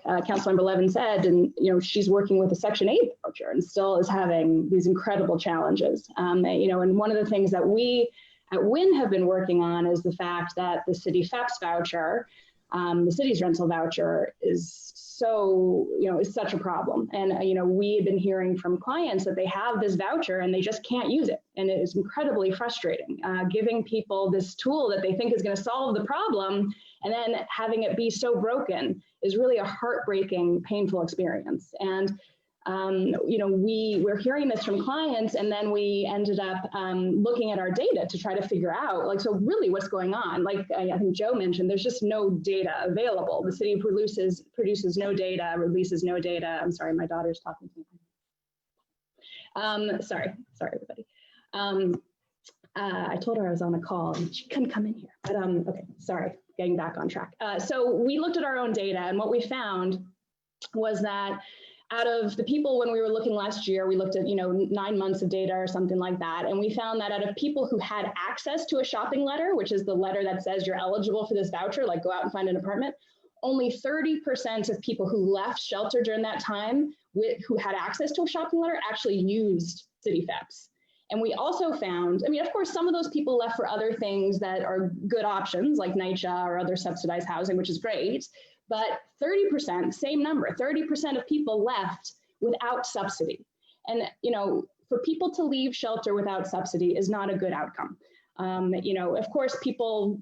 Councilmember Levin said, and, you know, she's working with a Section 8 voucher and still is having these incredible challenges. You know, and one of the things that we at WIN have been working on is the fact that the city FEPS voucher, the city's rental voucher, is so, you know, is such a problem. And, you know, we have been hearing from clients that they have this voucher and they just can't use it. And it is incredibly frustrating, giving people this tool that they think is going to solve the problem, and then having it be so broken is really a heartbreaking, painful experience. And, you know, we're hearing this from clients, and then we ended up looking at our data to try to figure out, like, so really what's going on. Like I think Joe mentioned, there's just no data available. The city produces no data, releases no data. I'm sorry, my daughter's talking to me. Sorry, everybody. I told her I was on a call and she couldn't come in here, but okay, sorry, getting back on track. So we looked at our own data, and what we found was that out of the people, when we were looking last year, we looked at, you know, 9 months of data or something like that. And we found that out of people who had access to a shopping letter, which is the letter that says you're eligible for this voucher, like go out and find an apartment, only 30% of people who left shelter during that time who had access to a shopping letter actually used city FEPS. And we also found, I mean, of course, some of those people left for other things that are good options like NYCHA or other subsidized housing, which is great. But 30%, same number, 30% of people left without subsidy. And, you know, for people to leave shelter without subsidy is not a good outcome. You know, of course, people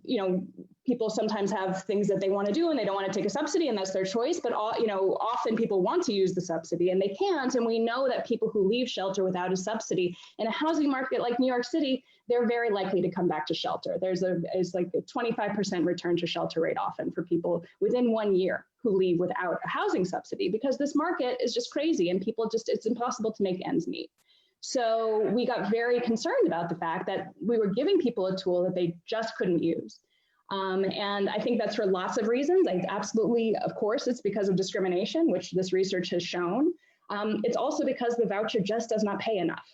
sometimes have things that they want to do and they don't want to take a subsidy, and that's their choice. But, you know, often people want to use the subsidy and they can't. And we know that people who leave shelter without a subsidy in a housing market like New York City, they're very likely to come back to shelter. There's like a 25% return to shelter rate often for people within 1 year who leave without a housing subsidy, because this market is just crazy and people just, it's impossible to make ends meet. So we got very concerned about the fact that we were giving people a tool that they just couldn't use. And I think that's for lots of reasons. Absolutely, of course, it's because of discrimination, which this research has shown. It's also because the voucher just does not pay enough.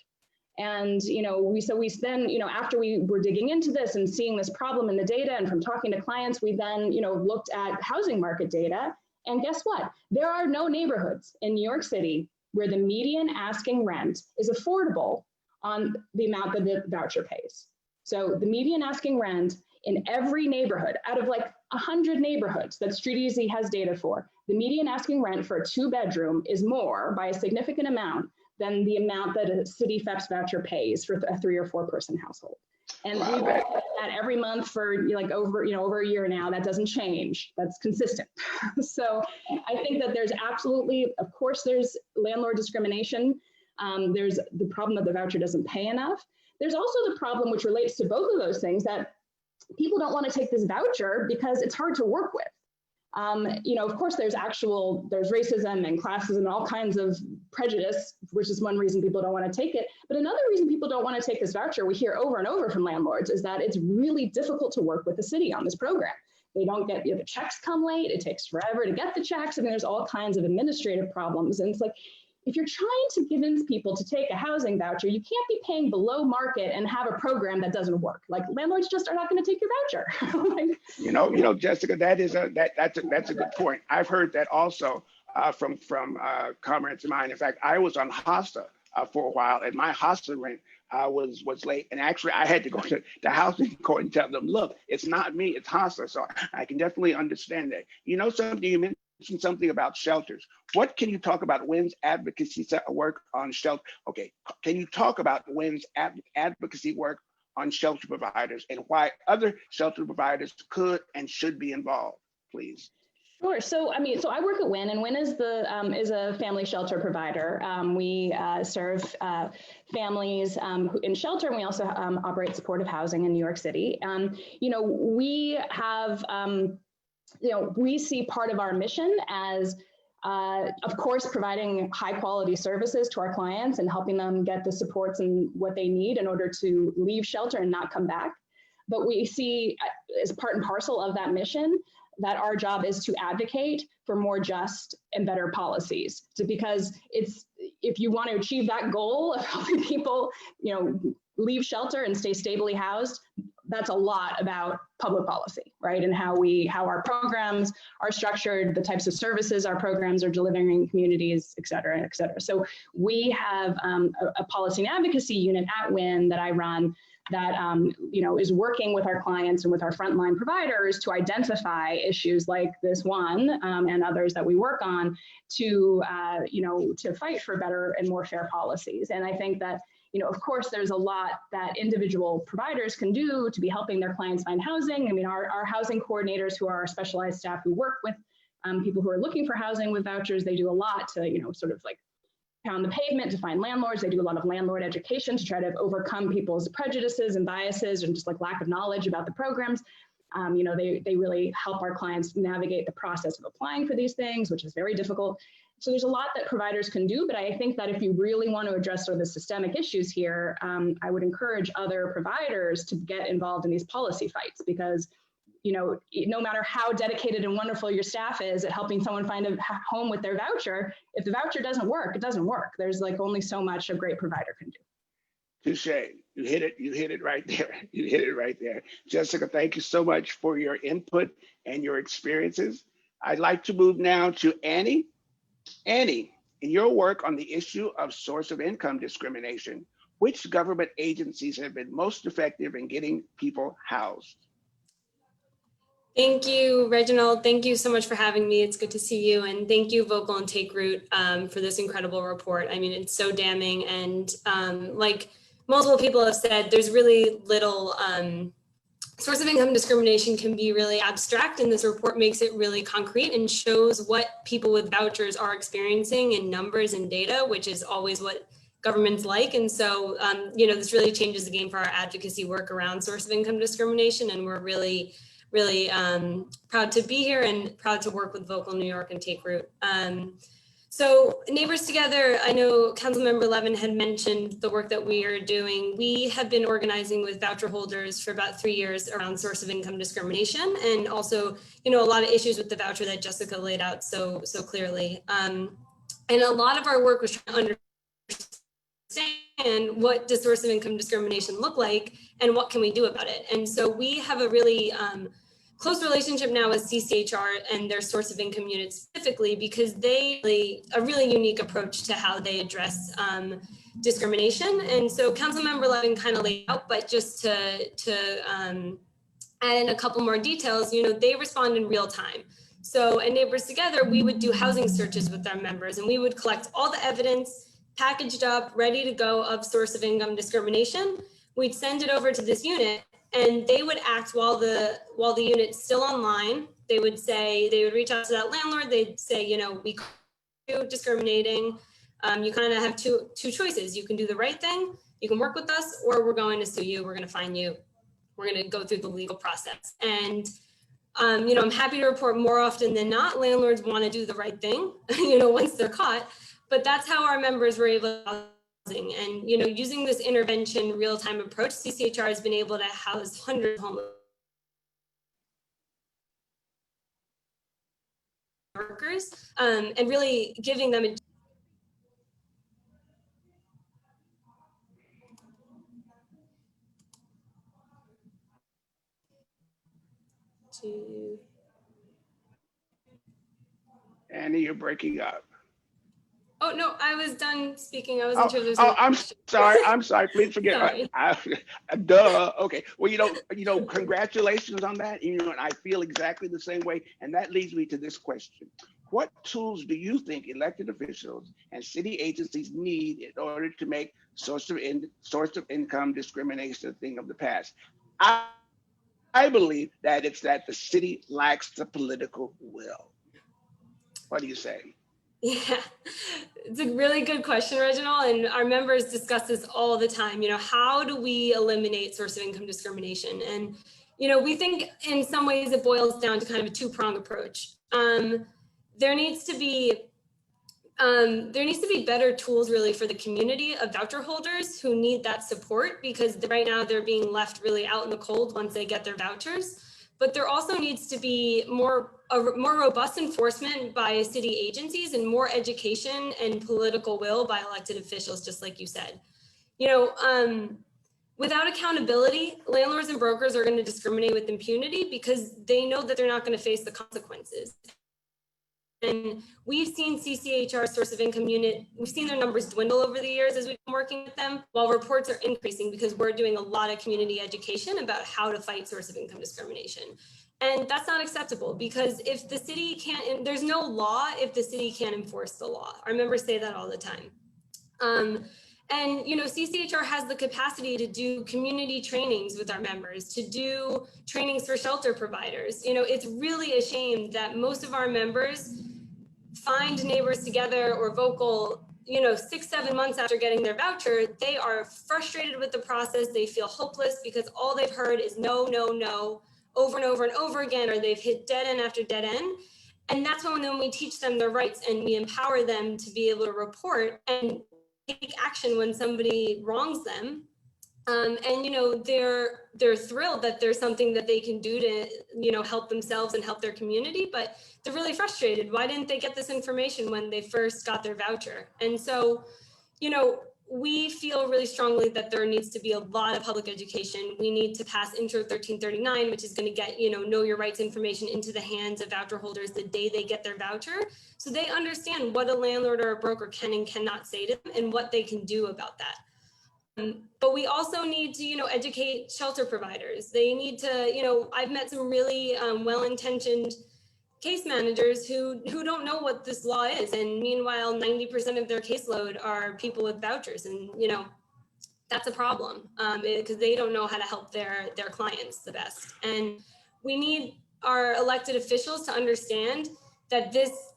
And, we then, after we were digging into this and seeing this problem in the data and from talking to clients, we then, looked at housing market data. And guess what? There are no neighborhoods in New York City where the median asking rent is affordable on the amount that the voucher pays. So the median asking rent in every neighborhood, out of like 100 neighborhoods that StreetEasy has data for, the median asking rent for a 2-bedroom is more by a significant amount than the amount that a city FEPS voucher pays for a 3 or 4 person household. And we've been at that every month for over a year now. That doesn't change. That's consistent. So I think that there's absolutely, of course, there's landlord discrimination. There's the problem that the voucher doesn't pay enough. There's also the problem, which relates to both of those things, that people don't want to take this voucher because it's hard to work with. Of course, there's racism and classism and all kinds of prejudice, which is one reason people don't want to take it. But another reason people don't want to take this voucher, we hear over and over from landlords, is that it's really difficult to work with the city on this program. They don't get, the checks come late, it takes forever to get the checks, and there's all kinds of administrative problems. And it's like, if you're trying to convince people to take a housing voucher, you can't be paying below market and have a program that doesn't work. Like, landlords just are not going to take your voucher. Jessica, that's a good point. I've heard that also from comrades of mine. In fact, I was on HOSTA for a while, and my HOSTA rent was late. And actually, I had to go to the housing court and tell them, look, it's not me, it's HOSTA. So I can definitely understand that. Something you mentioned something about shelters. What can you talk about WIN's advocacy work on shelter? Okay, can you talk about WIN's advocacy work on shelter providers and why other shelter providers could and should be involved, please? Sure. So I work at WIN, and WIN is a family shelter provider. We serve families in shelter, and we also operate supportive housing in New York City. We have we see part of our mission as, of course, providing high quality services to our clients and helping them get the supports and what they need in order to leave shelter and not come back. But we see as part and parcel of that mission that our job is to advocate for more just and better policies. Because if you want to achieve that goal of helping people, leave shelter and stay stably housed, that's a lot about public policy, right? And how our programs are structured, the types of services our programs are delivering in communities, et cetera, et cetera. So we have a policy and advocacy unit at WIN that I run that is working with our clients and with our frontline providers to identify issues like this one and others that we work on to fight for better and more fair policies. And I think that of course, there's a lot that individual providers can do to be helping their clients find housing. Our housing coordinators, who are our specialized staff who work with people who are looking for housing with vouchers, they do a lot to, sort of like pound the pavement to find landlords. They do a lot of landlord education to try to overcome people's prejudices and biases and just like lack of knowledge about the programs. They really help our clients navigate the process of applying for these things, which is very difficult. So there's a lot that providers can do, but I think that if you really want to address sort of the systemic issues here, I would encourage other providers to get involved in these policy fights, because no matter how dedicated and wonderful your staff is at helping someone find a home with their voucher, if the voucher doesn't work, it doesn't work. There's like only so much a great provider can do. Touche. You hit it right there. You hit it right there. Jessica, thank you so much for your input and your experiences. I'd like to move now to Annie. Annie, in your work on the issue of source of income discrimination, which government agencies have been most effective in getting people housed? Thank you, Reginald. Thank you so much for having me. It's good to see you. And thank you, Vocal and Take Root, for this incredible report. It's so damning. And like multiple people have said, there's really little source of income discrimination can be really abstract, and this report makes it really concrete and shows what people with vouchers are experiencing in numbers and data, which is always what governments like. And so, this really changes the game for our advocacy work around source of income discrimination. And we're really proud to be here and proud to work with Vocal New York and Take Root. So Neighbors Together, I know Councilmember Levin had mentioned the work that we are doing. We have been organizing with voucher holders for about 3 years around source of income discrimination, and also, a lot of issues with the voucher that Jessica laid out so clearly. And a lot of our work was trying to understand what does source of income discrimination look like and what can we do about it. And so we have a really close relationship now with CCHR and their source of income unit specifically, because they a really unique approach to how they address discrimination. And so Councilmember Levin kind of laid out, but just to add in a couple more details, they respond in real time. So at Neighbors Together, we would do housing searches with our members, and we would collect all the evidence packaged up, ready to go of source of income discrimination. We'd send it over to this unit, and they would act while the unit's still online. They would reach out to that landlord. They'd say, we do discriminating. You kind of have two choices. You can do the right thing, you can work with us, or we're going to sue you. We're going to fine you. We're going to go through the legal process. And I'm happy to report more often than not, landlords want to do the right thing, once they're caught. But that's how our members were able to and, using this intervention real-time approach, CCHR has been able to house hundreds of homeless workers and really giving them Annie, you're breaking up. Oh, no, I was done speaking. I wasn't sure if there's I'm sorry. Please forget. Duh. Okay. Well, congratulations on that. And I feel exactly the same way. And that leads me to this question. What tools do you think elected officials and city agencies need in order to make source of income discrimination a thing of the past? I believe that it's that the city lacks the political will. What do you say? Yeah, it's a really good question, Reginald, and our members discuss this all the time. How do we eliminate source of income discrimination? And, we think in some ways it boils down to kind of a two-pronged approach. There needs to be better tools really for the community of voucher holders who need that support, because right now they're being left really out in the cold once they get their vouchers. But there also needs to be more robust enforcement by city agencies and more education and political will by elected officials, just like you said. Without accountability, landlords and brokers are going to discriminate with impunity because they know that they're not going to face the consequences. And we've seen CCHR source of income unit, we've seen their numbers dwindle over the years as we've been working with them, while reports are increasing because we're doing a lot of community education about how to fight source of income discrimination. And that's not acceptable, because if the city can't, there's no law if the city can't enforce the law. Our members say that all the time. And CCHR has the capacity to do community trainings with our members, to do trainings for shelter providers. It's really a shame that most of our members find Neighbors Together or Vocal, 6-7 months after getting their voucher. They are frustrated with the process. They feel hopeless because all they've heard is no, no, no, over and over and over again, or they've hit dead end after dead end. And that's when we teach them their rights and we empower them to be able to report and take action when somebody wrongs them. They're thrilled that there's something that they can do to, help themselves and help their community, but they're really frustrated. Why didn't they get this information when they first got their voucher? And so, we feel really strongly that there needs to be a lot of public education. We need to pass Intro 1339, which is going to get, know your rights information into the hands of voucher holders the day they get their voucher, so they understand what a landlord or a broker can and cannot say to them and what they can do about that. But we also need to, educate shelter providers. They need to, I've met some really well-intentioned case managers who don't know what this law is. And meanwhile, 90% of their caseload are people with vouchers. And, that's a problem because they don't know how to help their clients the best. And we need our elected officials to understand that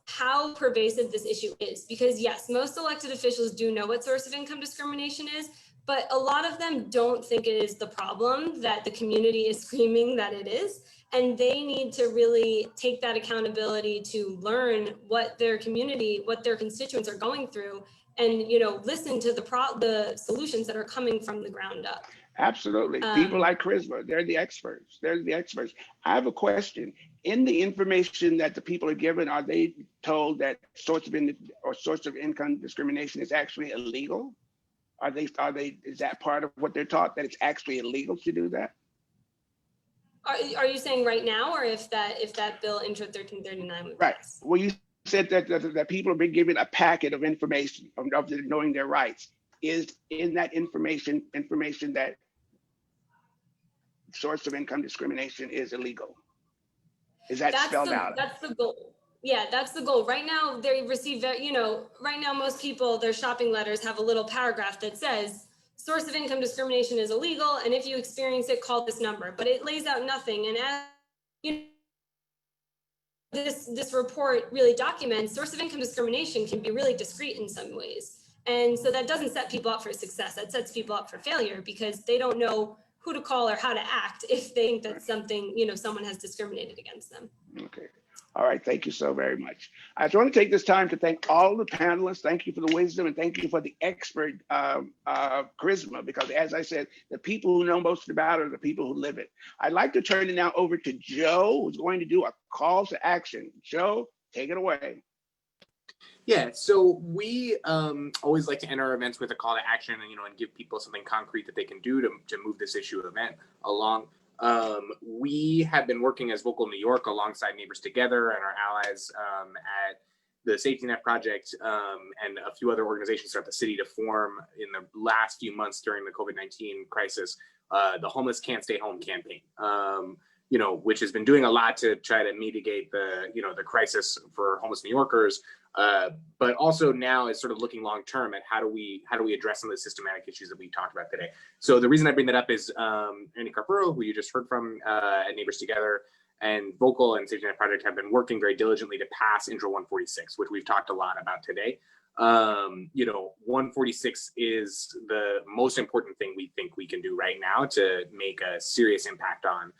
how pervasive this issue is. Because yes, most elected officials do know what source of income discrimination is, but a lot of them don't think it is the problem that the community is screaming that it is. and they need to really take that accountability to learn what their community, what their constituents are going through, and listen to the solutions that are coming from the ground up. Absolutely. People like Charisma, they're the experts. They're the experts. I have a question. In the information that the people are given, are they told that source of income discrimination is actually illegal? Is that part of what they're taught, that it's actually illegal to do that? Are you saying right now, or if that bill intro 1339 would Right. pass? Well, you said that people have been given a packet of information of knowing their rights. Is in that information that source of income discrimination is illegal? Is that spelled out? That's the goal. Yeah, that's the goal. Right now, they receive, right now, most people, their shopping letters have a little paragraph that says, source of income discrimination is illegal, and if you experience it, call this number. But it lays out nothing. And as this report really documents, source of income discrimination can be really discreet in some ways. And so that doesn't set people up for success. That sets people up for failure, because they don't know who to call or how to act if they think that something, someone has discriminated against them. Okay. All right. Thank you so very much. I just want to take this time to thank all the panelists. Thank you for the wisdom, and thank you for the expert charisma, because as I said, the people who know most about it are the people who live it. I'd like to turn it now over to Joe, who's going to do a call to action. Joe, take it away. Yeah, so we always like to enter our events with a call to action, and give people something concrete that they can do to move this issue event along. We have been working as Vocal New York alongside Neighbors Together and our allies at the Safety Net Project and a few other organizations throughout the city to form in the last few months during the COVID-19 crisis, the Homeless Can't Stay Home campaign. Which has been doing a lot to try to mitigate the crisis for homeless New Yorkers, but also now is sort of looking long term at how do we address some of the systematic issues that we talked about today. So the reason I bring that up is Andy Carpuro, who you just heard from at Neighbors Together, and Vocal and Safety Net Project have been working very diligently to pass Intro 146, which we've talked a lot about today. 146 is the most important thing we think we can do right now to make a serious impact on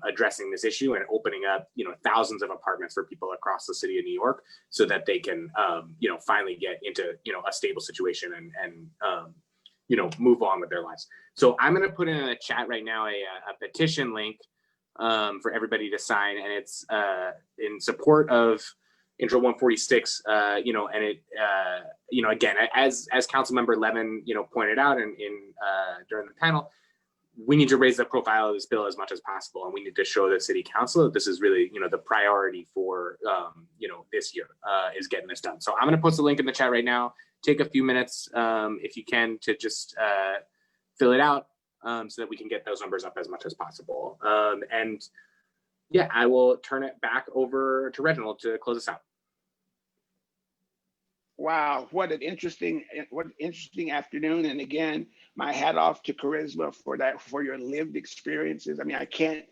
addressing this issue and opening up, thousands of apartments for people across the city of New York, so that they can, finally get into, a stable situation and move on with their lives. So I'm going to put in a chat right now a petition link for everybody to sign, and it's in support of Intro 146. And it, again, as Councilmember Levin, pointed out in during the panel, we need to raise the profile of this bill as much as possible, and we need to show the city council that this is really, the priority for, this year is getting this done. So I'm going to post a link in the chat right now. Take a few minutes, if you can, to just fill it out so that we can get those numbers up as much as possible. And yeah, I will turn it back over to Reginald to close us out. Wow, what an interesting afternoon. And again, my hat off to Charisma for your lived experiences. I mean, I can't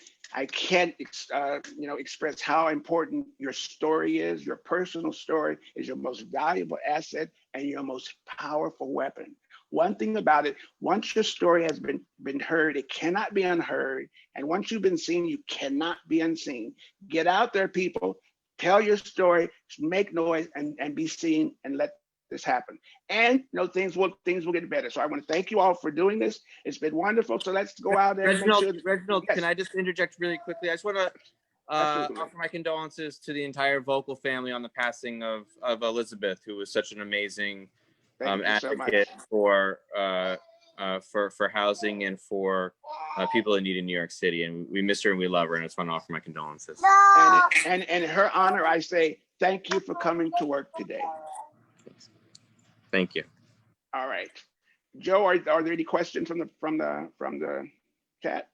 express how important your story is. Your personal story is your most valuable asset and your most powerful weapon. One thing about it, once your story has been heard, it cannot be unheard. And once you've been seen, you cannot be unseen. Get out there, people. Tell your story, make noise, and be seen, and let this happen. And things will get better. So I want to thank you all for doing this. It's been wonderful. So let's go out there. Reginald, and make sure Reginald, yes. Can I just interject really quickly? I just want to offer my condolences to the entire Vocal family on the passing of Elizabeth, who was such an amazing advocate for housing and for people in need in New York City. And we miss her and we love her, and I just want to offer my condolences. And in her honor, I say thank you for coming to work today. Thank you. All right, Joe, are there any questions from the chat?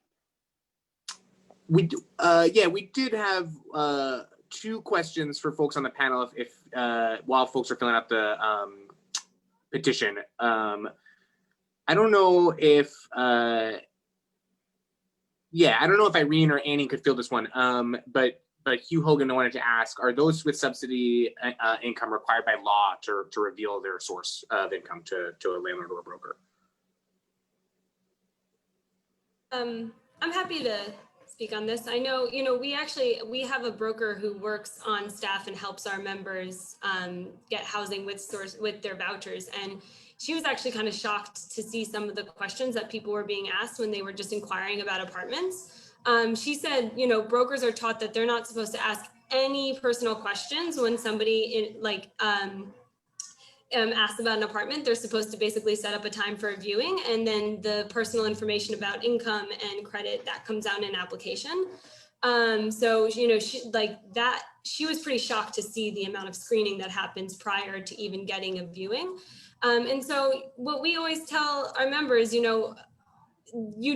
We do. We did have 2 questions for folks on the panel. If while folks are filling out the petition, I don't know if Irene or Annie could fill this one. But Hugh Hogan wanted to ask: are those with subsidy income required by law to reveal their source of income to a landlord or a broker? I'm happy to speak on this. I know, we have a broker who works on staff and helps our members get housing with their vouchers. And she was actually kind of shocked to see some of the questions that people were being asked when they were just inquiring about apartments. She said, brokers are taught that they're not supposed to ask any personal questions when somebody asked about an apartment. They're supposed to basically set up a time for a viewing, and then the personal information about income and credit that comes out in an application. So, she was pretty shocked to see the amount of screening that happens prior to even getting a viewing. And so what we always tell our members, you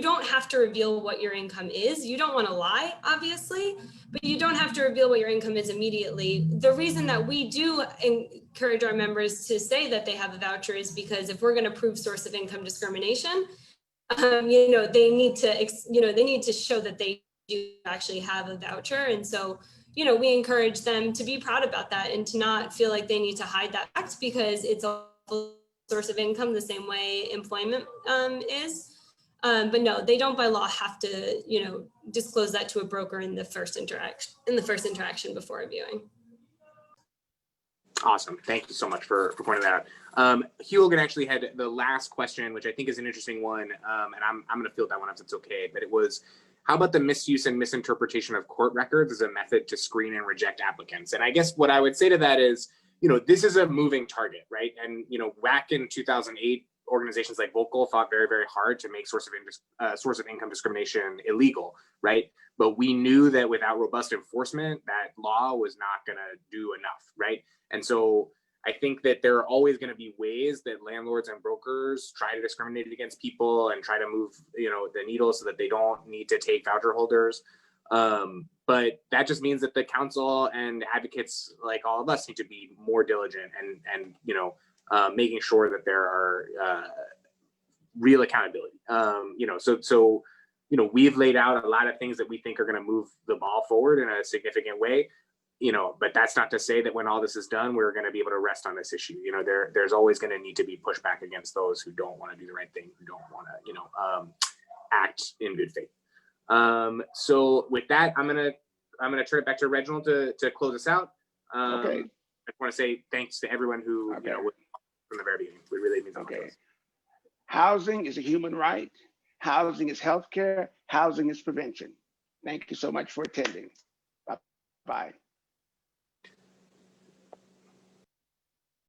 don't have to reveal what your income is. You don't want to lie, obviously, but you don't have to reveal what your income is immediately. The reason that we do encourage our members to say that they have a voucher is because if we're going to prove source of income discrimination, they need to show that they do actually have a voucher. And so, we encourage them to be proud about that and to not feel like they need to hide that fact, because it's a source of income the same way employment is. But no, they don't by law have to, disclose that to a broker in the first interaction before a viewing. Awesome. Thank you so much for pointing that out. Hogan actually had the last question, which I think is an interesting one. And I'm going to field that one up if it's okay. But it was, how about the misuse and misinterpretation of court records as a method to screen and reject applicants? And I guess what I would say to that is, this is a moving target, right? And, back in 2008, organizations like Vocal fought very, very hard to make source of income discrimination illegal, right? But we knew that without robust enforcement, that law was not going to do enough, right? And so I think that there are always going to be ways that landlords and brokers try to discriminate against people and try to move, the needle so that they don't need to take voucher holders. But that just means that the council and advocates like all of us need to be more diligent and making sure that there are real accountability. We've laid out a lot of things that we think are going to move the ball forward in a significant way. But that's not to say that when all this is done, we're going to be able to rest on this issue. There's always going to need to be pushback against those who don't want to do the right thing, who don't want to, act in good faith. So with that, I'm gonna turn it back to Reginald to close us out. Okay. I want to say thanks to everyone who from the very beginning. We really mean something. Okay. Housing is a human right. Housing is healthcare. Housing is prevention. Thank you so much for attending. Bye.